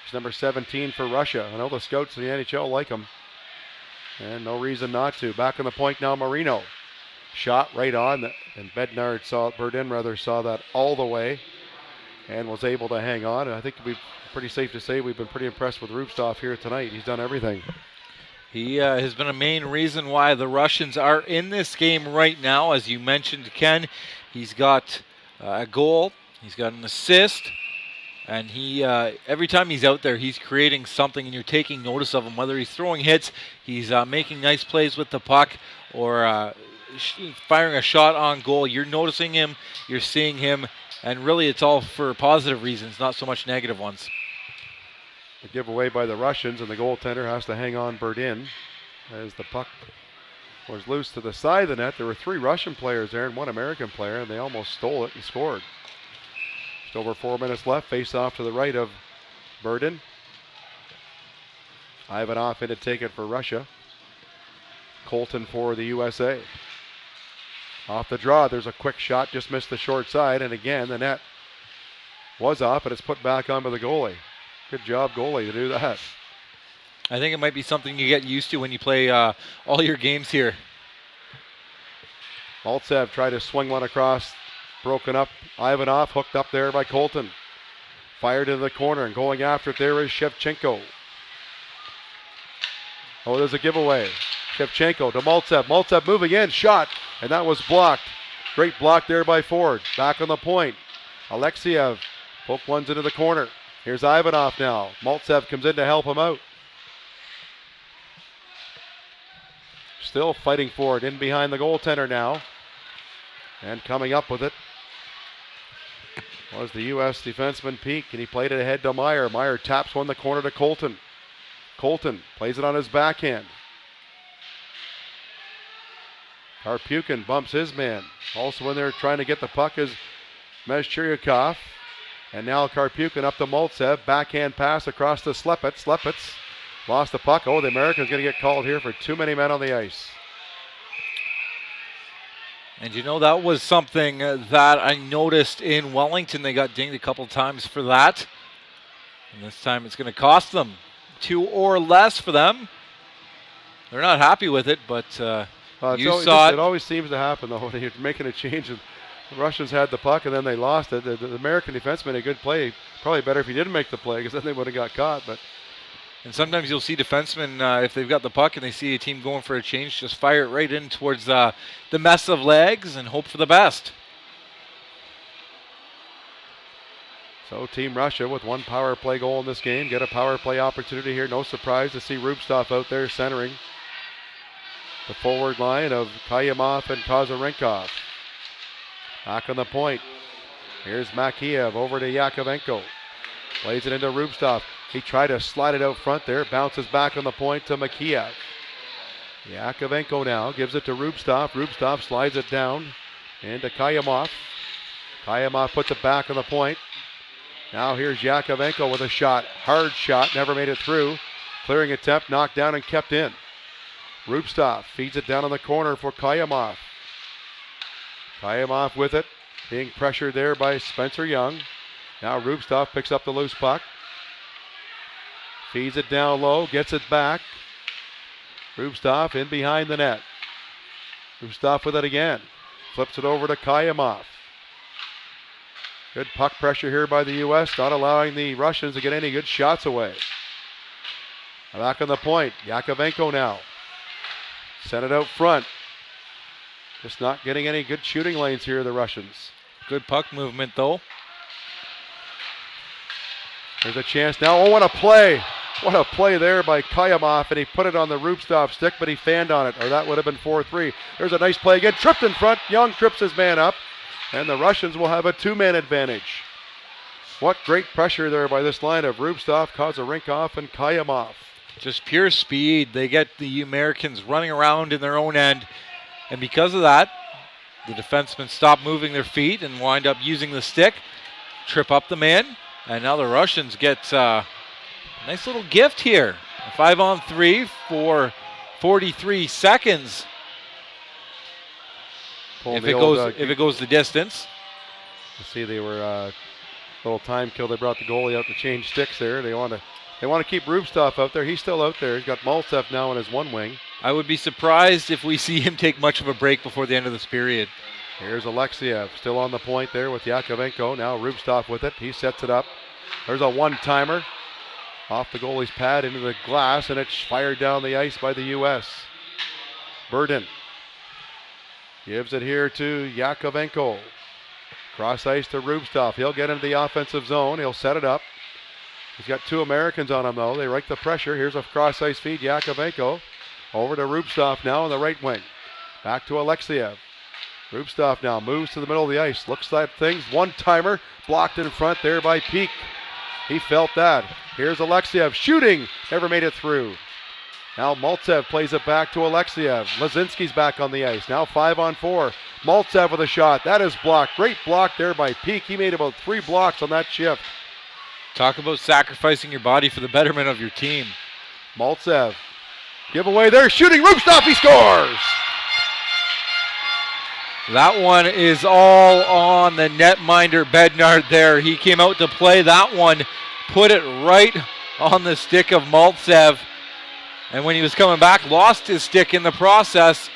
Speaker 2: He's number 17 for Russia. I know the scouts in the NHL like him. And no reason not to. Back on the point now, Marino. Shot right on, and Berdin saw that all the way and was able to hang on. And I think it'd be pretty safe to say we've been pretty impressed with Rubstov here tonight. He's done everything.
Speaker 1: He has been a main reason why the Russians are in this game right now. As you mentioned, Ken, he's got a goal. He's got an assist, and he every time he's out there, he's creating something, and you're taking notice of him. Whether he's throwing hits, he's making nice plays with the puck, or firing a shot on goal. You're noticing him, you're seeing him, and really it's all for positive reasons, not so much negative ones.
Speaker 2: A giveaway by the Russians, and the goaltender has to hang on Berdin as the puck was loose to the side of the net. There were 3 Russian players there and 1 American player, and they almost stole it and scored. Over 4 minutes left. Face off to the right of Berdin. Ivanov in to take it for Russia. Colton for the USA. Off the draw, there's a quick shot, just missed the short side, and again the net was off, but it's put back onto the goalie. Good job, goalie, to do that.
Speaker 1: I think it might be something you get used to when you play all your games here.
Speaker 2: Maltsev tried to swing one across. Broken up. Ivanov hooked up there by Colton. Fired into the corner, and going after it there is Shevchenko. Oh, there's a giveaway. Shevchenko to Maltsev. Maltsev moving in. Shot. And that was blocked. Great block there by Ford. Back on the point. Alexiev poke ones into the corner. Here's Ivanov now. Maltsev comes in to help him out. Still fighting for it. In behind the goaltender now. And coming up with it was the U.S. defenseman Peak, and he played it ahead to Meyer. Meyer taps one in the corner to Colton. Colton plays it on his backhand. Karpukin bumps his man. Also in there trying to get the puck is Mezchiryakov. And now Karpukin up to Maltsev. Backhand pass across to Slepets. Slepets lost the puck. Oh, the American's going to get called here for too many men on the ice.
Speaker 1: And you know, that was something that I noticed in Wellington. They got dinged a couple times for that. And this time it's going to cost them 2 or less for them. They're not happy with it, but you saw it.
Speaker 2: It always seems to happen, though, when you're making a change. And the Russians had the puck, and then they lost it. The American defenseman made a good play. Probably better if he didn't make the play, because then they would have got caught.
Speaker 1: And sometimes you'll see defensemen, if they've got the puck and they see a team going for a change, just fire it right in towards the mess of legs and hope for the best.
Speaker 2: So Team Russia with 1 power play goal in this game. Get a power play opportunity here. No surprise to see Rubstov out there centering the forward line of Kayamov and Kozarenkov. Back on the point. Here's Makiev over to Yakovenko. Plays it into Rubstov. He tried to slide it out front there. Bounces back on the point to Makiev. Yakovenko now gives it to Rubstov. Rubstov slides it down into Kayamov. Kayamov puts it back on the point. Now here's Yakovenko with a shot. Hard shot. Never made it through. Clearing attempt. Knocked down and kept in. Rubstov feeds it down in the corner for Kayamov. Kayamov with it. Being pressured there by Spencer Young. Now Rubstov picks up the loose puck. Feeds it down low, gets it back. Rubstov in behind the net. Rubstov with it again. Flips it over to Kayamov. Good puck pressure here by the U.S., not allowing the Russians to get any good shots away. Back on the point. Yakovenko now. Sent it out front. Just not getting any good shooting lanes here, the Russians.
Speaker 1: Good puck movement, though.
Speaker 2: There's a chance now. Oh, what a play. What a play there by Kayamov, and he put it on the Rubstov stick, but he fanned on it, or that would have been 4-3. There's a nice play again, tripped in front. Young trips his man up, and the Russians will have a 2-man advantage. What great pressure there by this line of Rubstov, Kozarinkov, and Kayamov.
Speaker 1: Just pure speed. They get the Americans running around in their own end, and because of that, the defensemen stop moving their feet and wind up using the stick, trip up the man, and now the Russians get a nice little gift here. A 5-on-3 for 43 seconds. If it goes the distance.
Speaker 2: You see, they were a little time kill. They brought the goalie out to change sticks there. They want to keep Rubstov out there. He's still out there. He's got Maltsev now on his one wing.
Speaker 1: I would be surprised if we see him take much of a break before the end of this period.
Speaker 2: Here's Alexiev still on the point there with Yakovenko. Now Rubstov with it. He sets it up. There's a one-timer off the goalie's pad into the glass, and it's fired down the ice by the U.S. Burden gives it here to Yakovenko. Cross ice to Rubstov. He'll get into the offensive zone. He'll set it up. He's got 2 Americans on him, though. They like the pressure. Here's a cross ice feed. Yakovenko over to Rubstov now on the right wing. Back to Alexiev. Rubstov now moves to the middle of the ice. Looks like things. One-timer blocked in front there by Peak. He felt that. Here's Alexiev shooting. Never made it through. Now Maltsev plays it back to Alexiev. Lazinski's back on the ice. Now 5-on-4. Maltsev with a shot. That is blocked. Great block there by Peak. He made about 3 blocks on that shift.
Speaker 1: Talk about sacrificing your body for the betterment of your team.
Speaker 2: Maltsev. Giveaway there. Shooting. Rubstov. He scores.
Speaker 1: That one is all on the netminder Bednard there. He came out to play that one. Put it right on the stick of Maltsev. And when he was coming back, lost his stick in the process.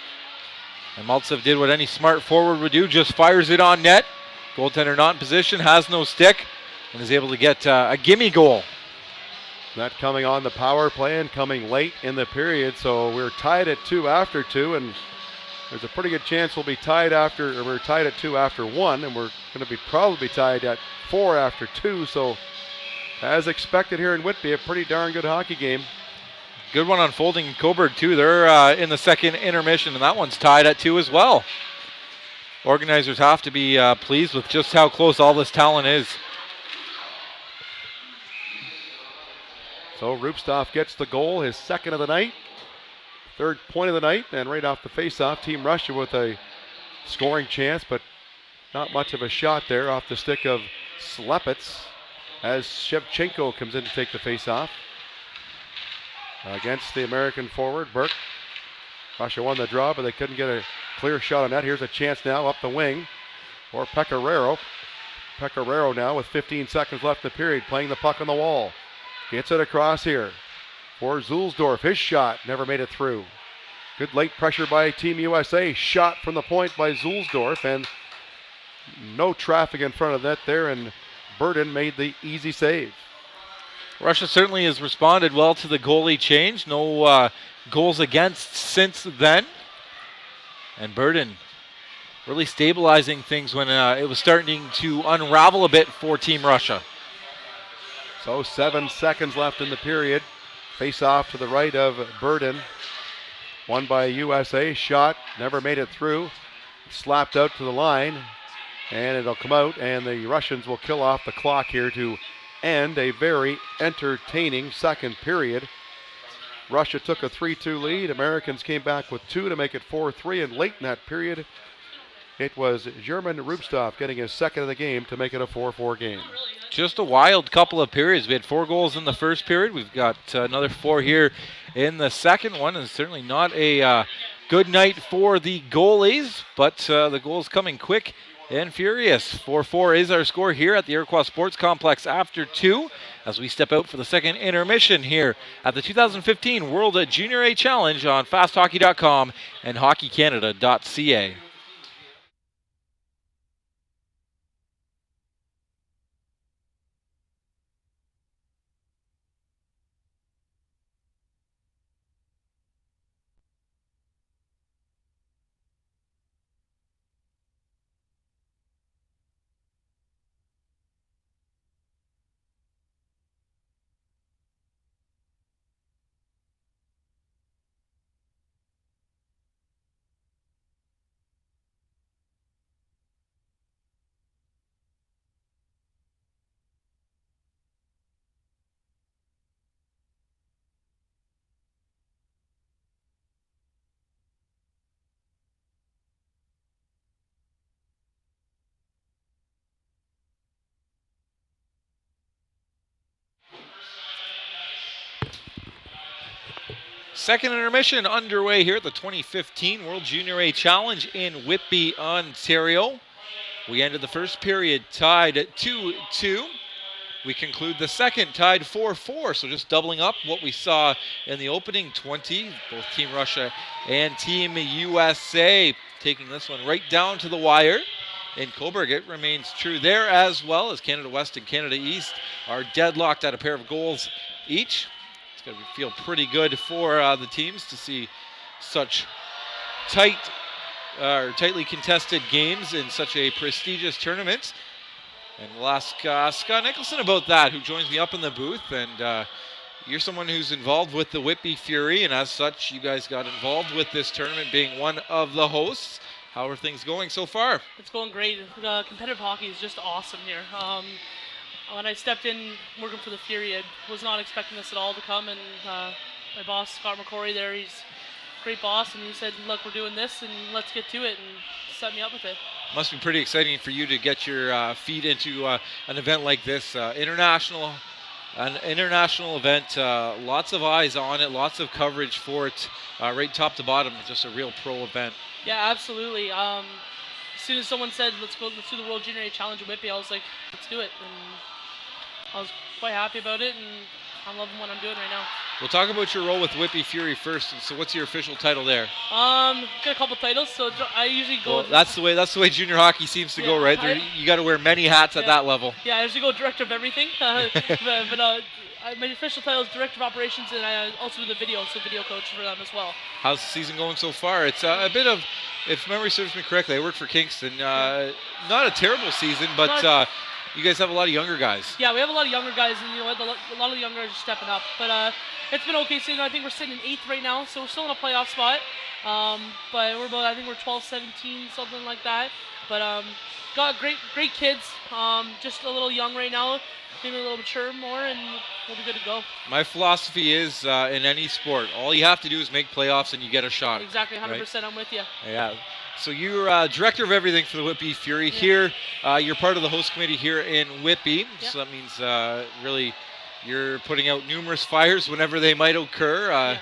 Speaker 1: And Maltsev did what any smart forward would do, just fires it on net. Goaltender not in position, has no stick, and is able to get a gimme goal.
Speaker 2: That coming on the power play and coming late in the period, so we're tied at 2 after 2, and there's a pretty good chance we'll be tied after, or we're tied at 2 after 1, and we're going to be probably tied at 4 after 2, so as expected here in Whitby, a pretty darn good hockey game.
Speaker 1: Good one unfolding in Coburg too. They're in the second intermission, and that one's tied at 2 as well. Organizers have to be pleased with just how close all this talent is.
Speaker 2: So Rubstov gets the goal, his second of the night, 3rd point of the night, and right off the faceoff, Team Russia with a scoring chance, but not much of a shot there off the stick of Slepets as Shevchenko comes in to take the faceoff. Against the American forward, Burke. Russia won the draw, but they couldn't get a clear shot on that. Here's a chance now up the wing for Pecoraro. Pecoraro now with 15 seconds left in the period, playing the puck on the wall. Gets it across here for Zulsdorf. His shot never made it through. Good late pressure by Team USA. Shot from the point by Zulsdorf, and no traffic in front of that there, and Burden made the easy save.
Speaker 1: Russia certainly has responded well to the goalie change. No goals against since then. And Burden really stabilizing things when it was starting to unravel a bit for Team Russia.
Speaker 2: So 7 seconds left in the period. Face off to the right of Burden. Won by USA. Shot, never made it through. Slapped out to the line. And it'll come out, and the Russians will kill off the clock here to end a very entertaining second period. Russia took a 3-2 lead. Americans came back with 2 to make it 4-3, and late in that period, it was German Rubstov getting his second of the game to make it a 4-4 game.
Speaker 1: Just a wild couple of periods. We had 4 goals in the first period. We've got another 4 here in the second one, and certainly not a good night for the goalies, but the goals coming quick and furious. 4-4 is our score here at the Iroquois Sports Complex after 2 as we step out for the second intermission here at the 2015 World Junior A Challenge on fasthockey.com and hockeycanada.ca. Second intermission underway here at the 2015 World Junior A Challenge in Whitby, Ontario. We ended the first period tied at 2-2. We conclude the second tied 4-4, so just doubling up what we saw in the opening 20. Both Team Russia and Team USA taking this one right down to the wire. In Coburg, it remains true there as well, as Canada West and Canada East are deadlocked at a pair of goals each. It's going to feel pretty good for the teams to see such tightly contested games in such a prestigious tournament. And we'll ask Scott Nicholson about that, who joins me up in the booth. And you're someone who's involved with the Whitby Fury, and as such, you guys got involved with this tournament being one of the hosts. How are things going so far?
Speaker 4: It's going great. Competitive hockey is just awesome here. When I stepped in working for the Fury, I was not expecting this at all to come, and my boss, Scott McCrory there, he's a great boss, and he said, look, we're doing this, and let's get to it, and set me up with it.
Speaker 1: Must be pretty exciting for you to get your feet into an event like this. An international event, lots of eyes on it, lots of coverage for it, right top to bottom, just a real pro event.
Speaker 4: Yeah, absolutely. As soon as someone said, let's do the World Junior A Challenge in Whitby, I was like, let's do it. And I was quite happy about it, and I'm loving what I'm doing right now.
Speaker 1: We'll talk about your role with Whitby Fury first. So what's your official title there?
Speaker 4: Got a couple titles, so I usually go...
Speaker 1: Well, that's the way junior hockky seems to go, right? You got to wear many hats at that level.
Speaker 4: Yeah, I usually go director of everything. My official title is director of operations, and I also do the video coach for them as well.
Speaker 1: How's the season going so far? It's a bit of, if memory serves me correctly, I work for Kingston. Not a terrible season, but you guys have a lot of younger guys. Yeah, we have a lot of younger guys, and you know what, a lot of the younger guys are stepping up. But it's been okay season. I think we're sitting in 8th right now, so we're still in a playoff spot. But I think we're 12, 17, something like that. But got great kids. Just a little young right now. Maybe a little mature more, and we'll be good to go. My philosophy is in any sport, all you have to do is make playoffs and you get a shot. Exactly, 100%. Right? I'm with you. Yeah. So you're director of everything for the Whitby Fury. Here, you're part of the host committee here in Whitby. Yeah. So that means really you're putting out numerous fires whenever they might occur.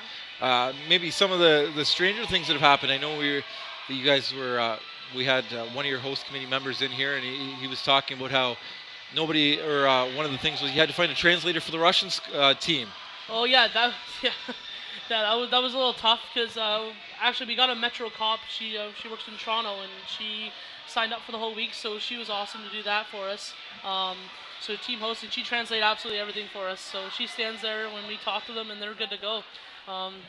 Speaker 1: Maybe some of the stranger things that have happened. I know you guys were. We had one of your host committee members in here, and he was talking about how nobody, or one of the things was you had to find a translator for the Russian team. Oh yeah, that was a little tough because actually we got a Metro cop. She works in Toronto, and she signed up for the whole week, so she was awesome to do that for us. So team host, and she translated absolutely everything for us. So she stands there when we talk to them, and they're good to go.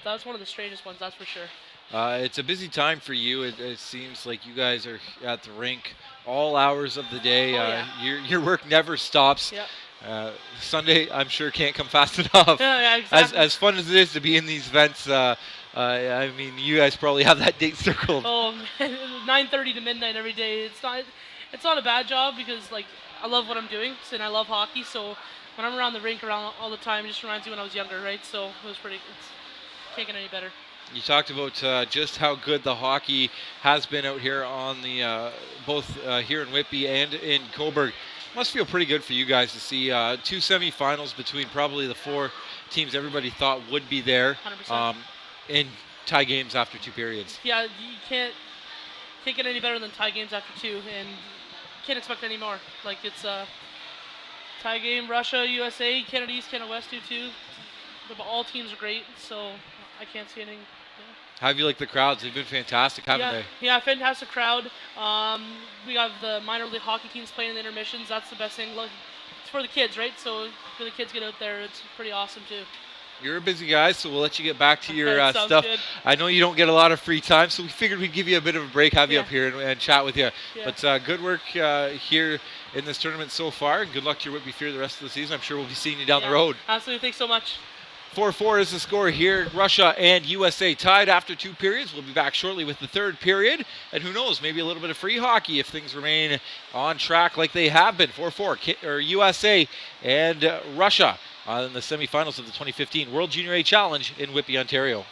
Speaker 1: That's one of the strangest ones, that's for sure. It's a busy time for you. It seems like you guys are at the rink all hours of the day. Your work never stops. Yeah. Sunday, I'm sure, can't come fast enough. Yeah, exactly. As fun as it is to be in these events, I mean, you guys probably have that date circled. Oh, 9:30 to midnight every day. It's not a bad job because, like, I love what I'm doing, and I love hockey. So when I'm around the rink all the time, it just reminds me when I was younger, right? So it was can't get any better. You talked about just how good the hockey has been out here on the both here in Whitby and in Coburg. Must feel pretty good for you guys to see 2 semifinals between probably the 4 teams everybody thought would be there. 100%. In tie games after 2 periods. Yeah, you can't get any better than tie games after 2, and can't expect any more. Like, it's a tie game. Russia, USA, Canada East, Canada West do too. All teams are great, so I can't see anything. How have you liked the crowds? They've been fantastic, haven't they? Yeah, fantastic crowd. We have the minor league hockey teams playing in the intermissions. That's the best thing. It's for the kids, right? So for the kids get out there, it's pretty awesome too. You're a busy guy, so we'll let you get back to your stuff. Good. I know you don't get a lot of free time, so we figured we'd give you a bit of a break, have you up here and chat with you. Yeah. But good work here in this tournament so far, and good luck to your Whitby Fury the rest of the season. I'm sure we'll be seeing you down the road. Absolutely. Thanks so much. 4-4 is the score here. Russia and USA tied after 2 periods. We'll be back shortly with the 3rd period. And who knows, maybe a little bit of free hockey if things remain on track like they have been. 4-4, USA and Russia in the semifinals of the 2015 World Junior A Challenge in Whitby, Ontario.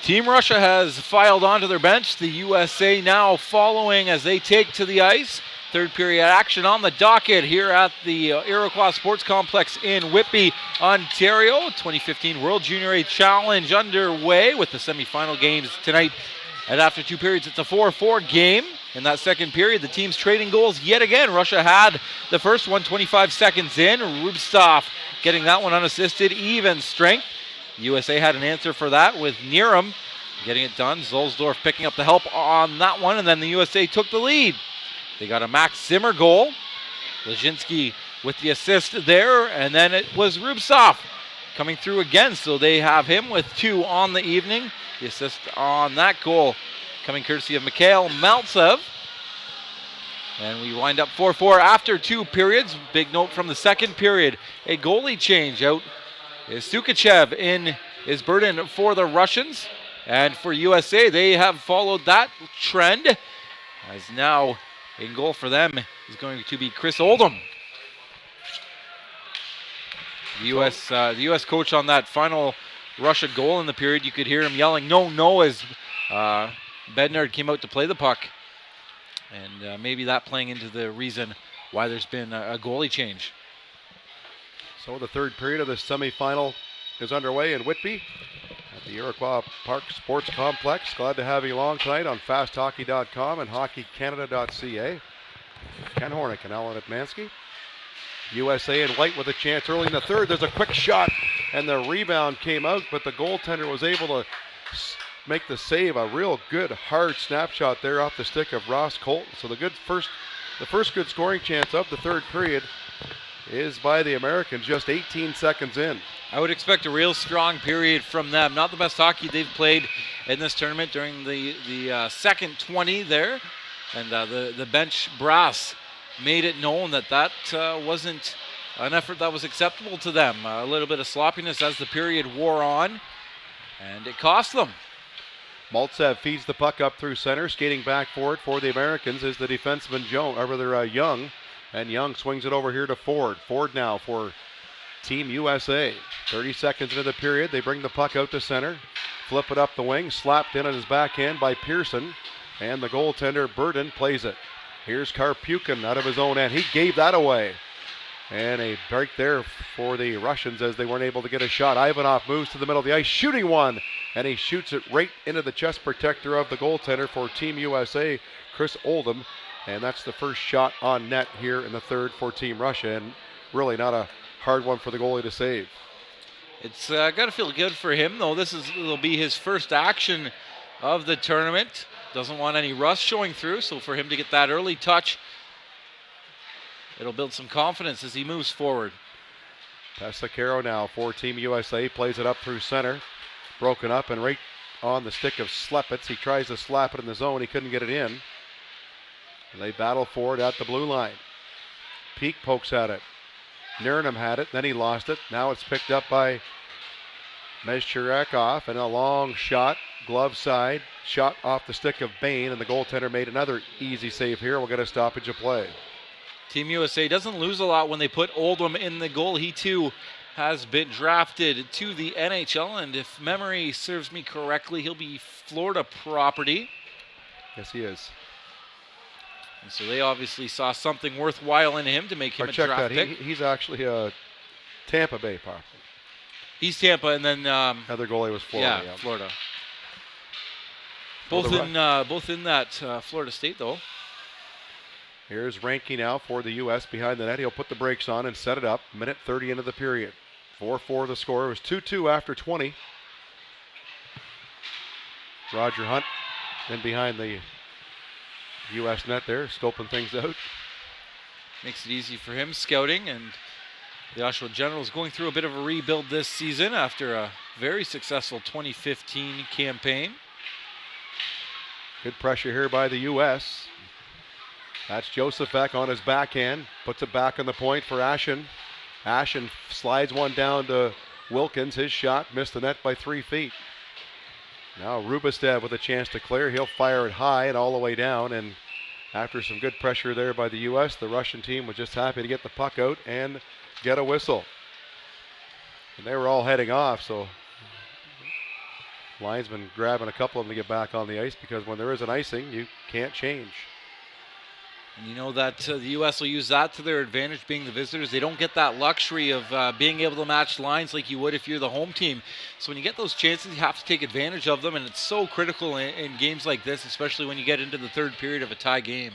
Speaker 1: Team Russia has filed onto their bench. The USA now following as they take to the ice. Third period action on the docket here at the Iroquois Sports Complex in Whitby, Ontario. 2015 World Junior A Challenge underway with the semifinal games tonight. And after 2 periods, it's a 4-4 game. In that second period, the team's trading goals yet again. Russia had the first one 25 seconds in. Rubstov getting that one unassisted, even strength. USA had an answer for that with Nierum getting it done. Zolsdorf picking up the help on that one, and then the USA took the lead. They got a Max Zimmer goal. Leszczynski with the assist there, and then it was Rubtsov coming through again, so they have him with 2 on the evening. The assist on that goal coming courtesy of Mikhail Maltsev. And we wind up 4-4 after 2 periods. Big note from the second period. A goalie change out is Sukachev in is burden for the Russians. And for USA, they have followed that trend, as now in goal for them is going to be Chris Oldham. The U.S. coach on that final Russia goal in the period, you could hear him yelling, "No, no," as Bednard came out to play the puck. And maybe that playing into the reason why there's been a goalie change.
Speaker 2: So the third period of the semifinal is underway in Whitby at the Iroquois Park Sports Complex. Glad to have you along tonight on fasthockey.com and hockeycanada.ca. Ken Hornick and Alan Edmansky. USA in white with a chance early in the third. There's a quick shot and the rebound came out, but the goaltender was able to make the save. A real good hard snapshot there off the stick of Ross Colton. So the first good scoring chance of the third period is by the Americans just 18 seconds in.
Speaker 1: I would expect a real strong period from them. Not the best hockey they've played in this tournament during the second 20 there. And the bench brass made it known that wasn't an effort that was acceptable to them. A little bit of sloppiness as the period wore on, and it cost them.
Speaker 2: Maltsev feeds the puck up through center. Skating back for it for the Americans is the defenseman Young. And Young swings it over here to Ford. Ford now for Team USA. 30 seconds into the period, they bring the puck out to center. Flip it up the wing, slapped in on his backhand by Pearson. And the goaltender, Burden, plays it. Here's Karpukin out of his own end. He gave that away. And a break there for the Russians as they weren't able to get a shot. Ivanov moves to the middle of the ice, shooting one. And he shoots it right into the chest protector of the goaltender for Team USA, Chris Oldham. And that's the first shot on net here in the third for Team Russia. And really not a hard one for the goalie to save.
Speaker 1: It's got to feel good for him, though. It'll be his first action of the tournament. Doesn't want any rust showing through, so for him to get that early touch, it'll build some confidence as he moves forward.
Speaker 2: Pesacaro now for Team USA, plays it up through center. Broken up and right on the stick of Slepitz. He tries to slap it in the zone. He couldn't get it in. And they battle for it at the blue line. Peak pokes at it. Nierenham had it, then he lost it. Now it's picked up by Mezcherekov, and a long shot, glove side, shot off the stick of Bain, and the goaltender made another easy save here. We'll get a stoppage of play.
Speaker 1: Team USA doesn't lose a lot when they put Oldham in the goal. He too has been drafted to the NHL, and if memory serves me correctly, he'll be Florida property.
Speaker 2: Yes, he is.
Speaker 1: And so they obviously saw something worthwhile in him to make him a draft pick.
Speaker 2: He's actually a Tampa Bay property.
Speaker 1: He's Tampa, and then
Speaker 2: other goalie was Florida.
Speaker 1: Yeah, Florida. Both in that Florida State, though.
Speaker 2: Here's Ranky now for the U.S. behind the net. He'll put the brakes on and set it up. Minute 30 into the period. 4-4 the score. It was 2-2 after 20. Roger Hunt in behind the U.S. net there, scoping things out.
Speaker 1: Makes it easy for him, scouting, and the Oshawa Generals going through a bit of a rebuild this season after a very successful 2015 campaign.
Speaker 2: Good pressure here by the U.S. That's Josefek on his backhand, puts it back on the point for Ashen. Ashen slides one down to Wilkins. His shot missed the net by 3 feet. Now Rubistev with a chance to clear. He'll fire it high and all the way down. And after some good pressure there by the U.S., the Russian team was just happy to get the puck out and get a whistle. And they were all heading off, so Linesman grabbing a couple of them to get back on the ice because when there is an icing, you can't change.
Speaker 1: And you know that the U.S. will use that to their advantage, being the visitors. They don't get that luxury of being able to match lines like you would if you're the home team. So when you get those chances, you have to take advantage of them, and it's so critical in games like this, especially when you get into the third period of a tie game.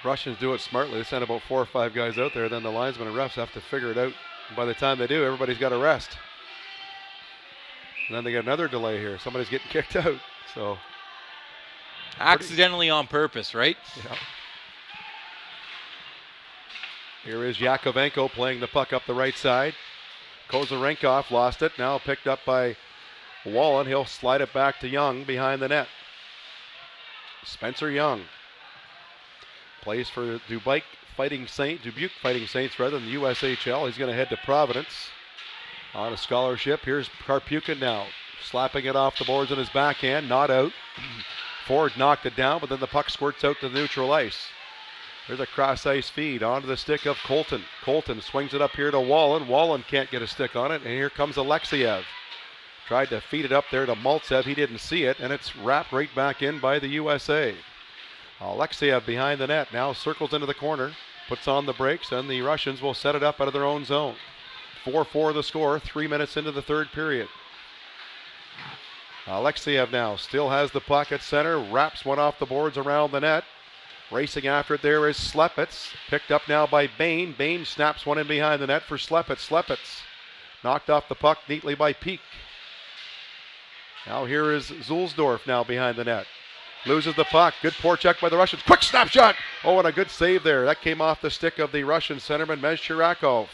Speaker 2: Russians do it smartly. They send about 4 or 5 guys out there, then the linesmen and refs have to figure it out. And by the time they do, everybody's got to rest. And then they get another delay here. Somebody's getting kicked out. So
Speaker 1: accidentally on purpose, right?
Speaker 2: Yeah. Here is Yakovenko playing the puck up the right side. Kozarenkov lost it. Now picked up by Wallen. He'll slide it back to Young behind the net. Spencer Young plays for Dubuque Fighting Saints rather than the USHL. He's going to head to Providence on a scholarship. Here's Karpukin now, slapping it off the boards in his backhand, not out. Ford knocked it down, but then the puck squirts out to the neutral ice. There's a cross ice feed onto the stick of Colton. Colton swings it up here to Wallen. Wallen can't get a stick on it, and here comes Alexiev. Tried to feed it up there to Maltsev. He didn't see it, and it's wrapped right back in by the USA. Alexiev behind the net now circles into the corner, puts on the brakes, and the Russians will set it up out of their own zone. 4-4 the score, 3 minutes into the third period. Alexiev now still has the puck at center, wraps one off the boards around the net. Racing after it there is Slepets, picked up now by Bain. Bain snaps one in behind the net for Slepets. Slepets knocked off the puck neatly by Peak. Now here is Zulsdorf now behind the net. Loses the puck. Good forecheck by the Russians. Quick snapshot. Oh, and a good save there. That came off the stick of the Russian centerman, Mezchirakov.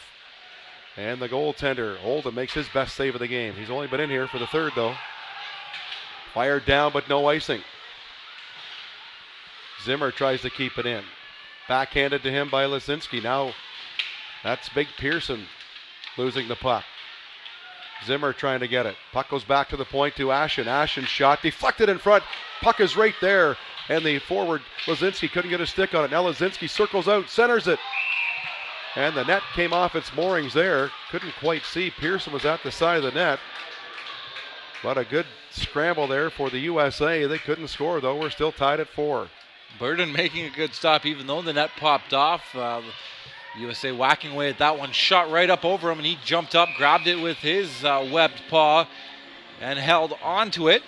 Speaker 2: And the goaltender, Oldham, makes his best save of the game. He's only been in here for the third, though. Fired down, but no icing. Zimmer tries to keep it in. Backhanded to him by Lazinski. Now that's Big Pearson losing the puck. Zimmer trying to get it. Puck goes back to the point to Ashen. Ashen shot deflected in front. Puck is right there. And the forward, Lazinski, couldn't get a stick on it. Now Lazinski circles out, centers it. And the net came off its moorings there. Couldn't quite see. Pearson was at the side of the net. But a good scramble there for the USA. They couldn't score, though. We're still tied at 4.
Speaker 1: Burden making a good stop, even though the net popped off. USA whacking away at that one, shot right up over him, and he jumped up, grabbed it with his webbed paw, and held onto it.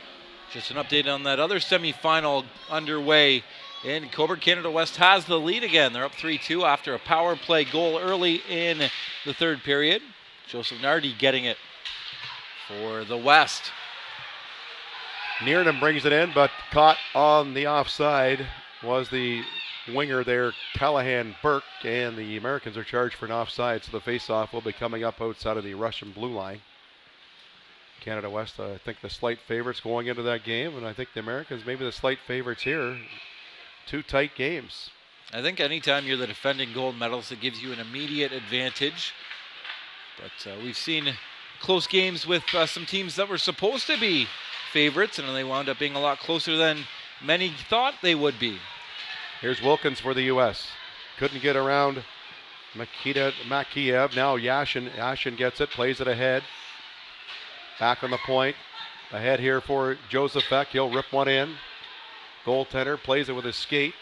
Speaker 1: Just an update on that other semifinal underway in Cobourg. Canada West has the lead again. They're up 3-2 after a power play goal early in the third period. Joseph Nardi getting it for the West.
Speaker 2: Nearnham brings it in, but caught on the offside was the winger there, Callahan Burke, and the Americans are charged for an offside, so the face-off will be coming up outside of the Russian blue line. Canada West, I think the slight favorites going into that game, and I think the Americans maybe the slight favorites here. 2 tight games.
Speaker 1: I think anytime you're the defending gold medalist, it gives you an immediate advantage. But we've seen close games with some teams that were supposed to be favorites, and they wound up being a lot closer than many thought they would be.
Speaker 2: Here's Wilkins for the U.S. Couldn't get around Makiev. Now Yashin gets it, plays it ahead. Back on the point. Ahead here for Josefek. He'll rip one in. Goaltender plays it with his skate.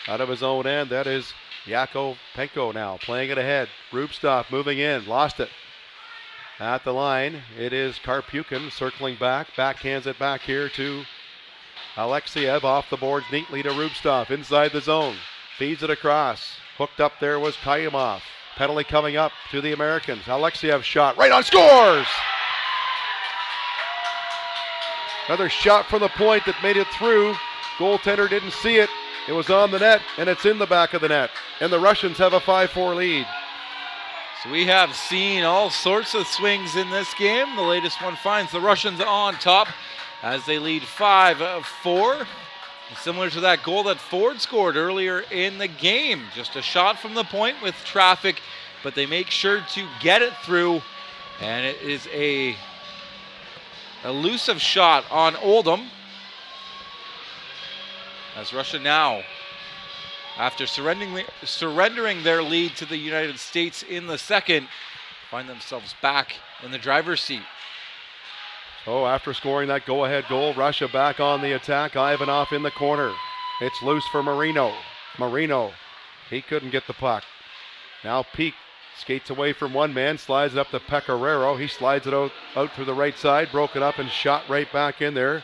Speaker 2: Out of his own end, that is Yakovenko now playing it ahead. Rubstov moving in, lost it. At the line, it is Karpukin circling back. Backhands it back here to Alexiev, off the boards neatly to Rubstov, inside the zone. Feeds it across. Hooked up there was Kayumov. Penalty coming up to the Americans. Alexiev shot right on, scores! Another shot from the point that made it through. Goaltender didn't see it. It was on the net, and it's in the back of the net. And the Russians have a 5-4 lead.
Speaker 1: So we have seen all sorts of swings in this game. The latest one finds the Russians on top as they lead 5-4. Similar to that goal that Ford scored earlier in the game. Just a shot from the point with traffic, but they make sure to get it through. And it is a elusive shot on Oldham. As Russia now, after surrendering their lead to the United States in the second, find themselves back in the driver's seat.
Speaker 2: Oh, after scoring that go-ahead goal, Russia back on the attack. Ivanov in the corner. It's loose for Marino. Marino, he couldn't get the puck. Now Peak skates away from one man, slides it up to Pecoraro. He slides it out through the right side, broken up and shot right back in there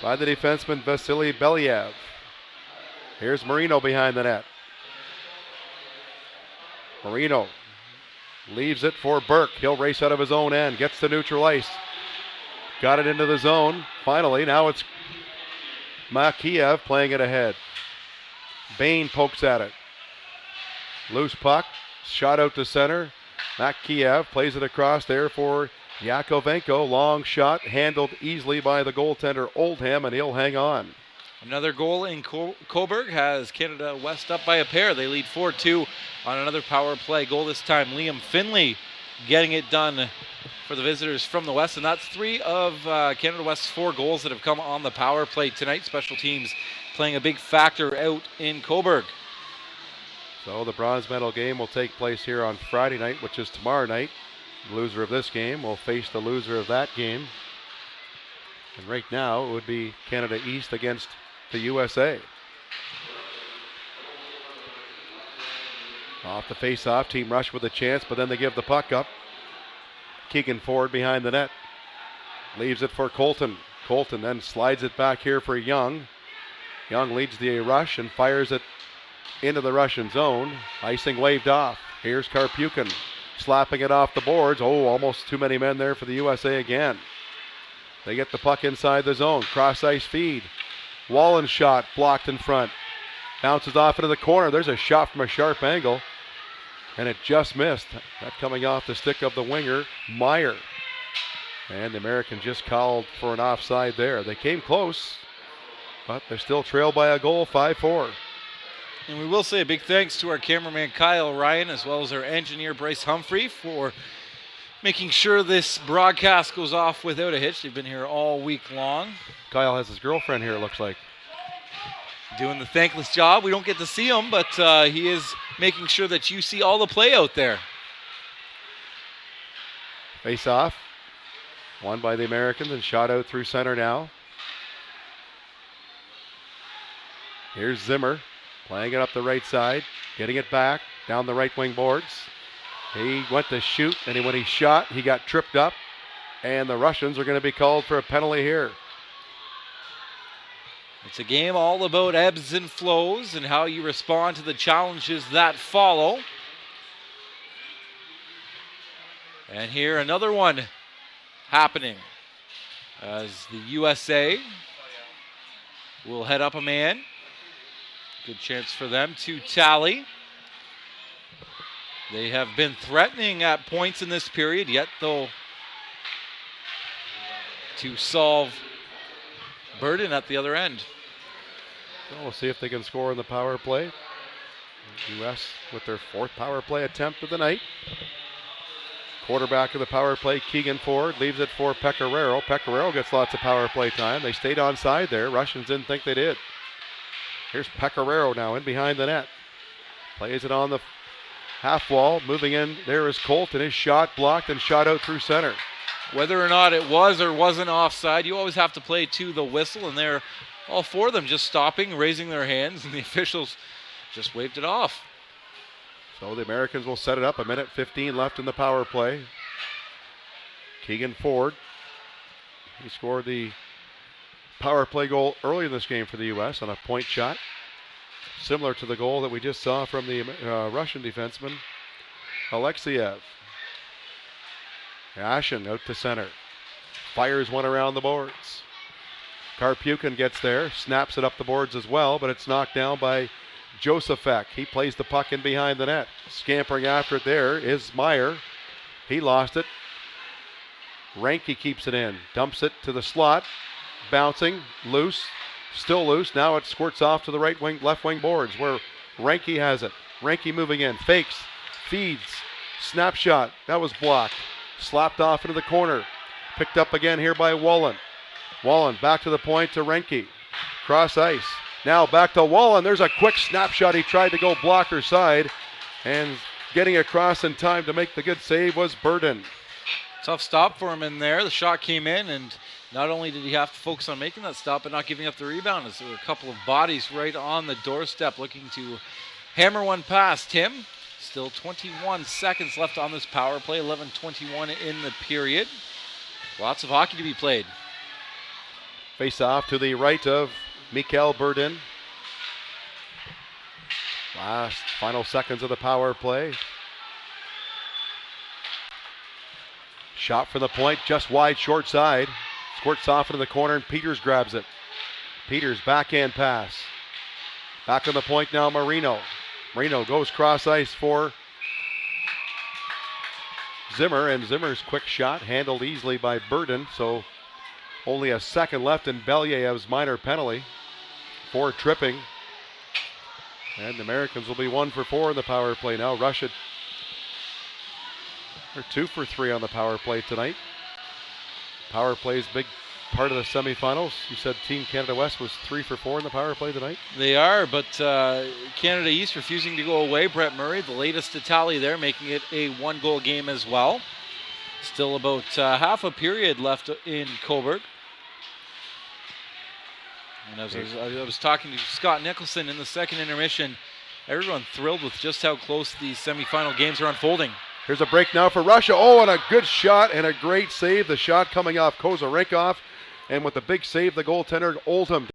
Speaker 2: by the defenseman Vasily Belyaev. Here's Marino behind the net. Marino leaves it for Burke. He'll race out of his own end, gets to neutral ice. Got it into the zone. Finally, now it's Makiev playing it ahead. Bain pokes at it. Loose puck, shot out to center. Makiev plays it across there for Yakovenko. Long shot, handled easily by the goaltender Oldham, and he'll hang on.
Speaker 1: Another goal in Coburg has Canada West up by a pair. They lead 4-2 on another power play goal. This time Liam Finley getting it done for the visitors from the West. And that's 3 of Canada West's 4 goals that have come on the power play tonight. Special teams playing a big factor out in Coburg.
Speaker 2: So the bronze medal game will take place here on Friday night, which is tomorrow night. The loser of this game will face the loser of that game. And right now it would be Canada East against the USA. Off the face-off, Team Rush with a chance, but then they give the puck up. Keegan Ford behind the net. Leaves it for Colton. Colton then slides it back here for Young. Young leads the rush and fires it into the Russian zone. Icing waved off. Here's Karpukin slapping it off the boards. Oh, almost too many men there for the USA again. They get the puck inside the zone. Cross ice feed. Wallen's shot blocked in front. Bounces off into the corner. There's a shot from a sharp angle. And it just missed. That coming off the stick of the winger, Meyer. And the Americans just called for an offside there. They came close, but they're still trailed by a goal, 5-4.
Speaker 1: And we will say a big thanks to our cameraman Kyle Ryan, as well as our engineer Bryce Humphrey, for making sure this broadcast goes off without a hitch. They've been here all week long.
Speaker 2: Kyle has his girlfriend here, it looks like.
Speaker 1: Doing the thankless job. We don't get to see him, but he is making sure that you see all the play out there.
Speaker 2: Face off. Won by the Americans and shot out through center now. Here's Zimmer playing it up the right side, getting it back down the right wing boards. He went to shoot, and when he shot, he got tripped up, and the Russians are going to be called for a penalty here.
Speaker 1: It's a game all about ebbs and flows and how you respond to the challenges that follow. And here another one happening as the USA will head up a man. Good chance for them to tally. They have been threatening at points in this period, yet though to solve burden at the other end.
Speaker 2: So we'll see if they can score in the power play. U.S. with their 4th power play attempt of the night. Quarterback of the power play, Keegan Ford, leaves it for Pecoraro. Pecoraro gets lots of power play time. They stayed onside there. Russians didn't think they did. Here's Pecoraro now in behind the net. Plays it on the half wall. Moving in, there is Colton. His shot blocked and shot out through center.
Speaker 1: Whether or not it was or wasn't offside, you always have to play to the whistle, and they're all 4 of them just stopping, raising their hands, and the officials just waved it off.
Speaker 2: So the Americans will set it up. 1:15 left in the power play. Keegan Ford, he scored the power play goal early in this game for the U.S. on a point shot, similar to the goal that we just saw from the Russian defenseman, Alexeyev. Ashen out to center. Fires one around the boards. Karpukin gets there, snaps it up the boards as well, but it's knocked down by Josefek. He plays the puck in behind the net. Scampering after it there is Meyer. He lost it. Ranke keeps it in. Dumps it to the slot. Bouncing, loose, still loose. Now it squirts off to the right wing, left wing boards where Ranke has it. Ranke moving in, fakes, feeds, snapshot. That was blocked. Slapped off into the corner. Picked up again here by Wallen. Wallen back to the point to Ranke. Cross ice. Now back to Wallen. There's a quick snapshot. He tried to go blocker side, and getting across in time to make the good save was Burden.
Speaker 1: Tough stop for him in there. The shot came in, and Not only did he have to focus on making that stop, but not giving up the rebound, as there were a couple of bodies right on the doorstep looking to hammer one past him. Still 21 seconds left on this power play, 11:21 in the period. Lots of hockey to be played.
Speaker 2: Face off to the right of Mikael Burden. Last final seconds of the power play. Shot from the point, just wide, short side. Squirts off into the corner, and Peters grabs it. Peters, backhand pass. Back on the point now, Marino. Marino goes cross ice for Zimmer, and Zimmer's quick shot handled easily by Burden, so only a second left, and Belyev's minor penalty for tripping. And the Americans will be 1 for 4 in the power play now. Russia are 2 for 3 on the power play tonight. Power play is a big part of the semifinals. You said Team Canada West was 3 for 4 in the power play tonight?
Speaker 1: They are, but Canada East refusing to go away. Brett Murray, the latest to tally there, making it a 1-goal game as well. Still about half a period left in Cobourg. And as I was talking to Scott Nicholson in the second intermission, everyone thrilled with just how close these semifinal games are unfolding.
Speaker 2: Here's a break now for Russia. Oh, and a good shot and a great save. The shot coming off Kozarenkov. And with the big save, the goaltender Oldham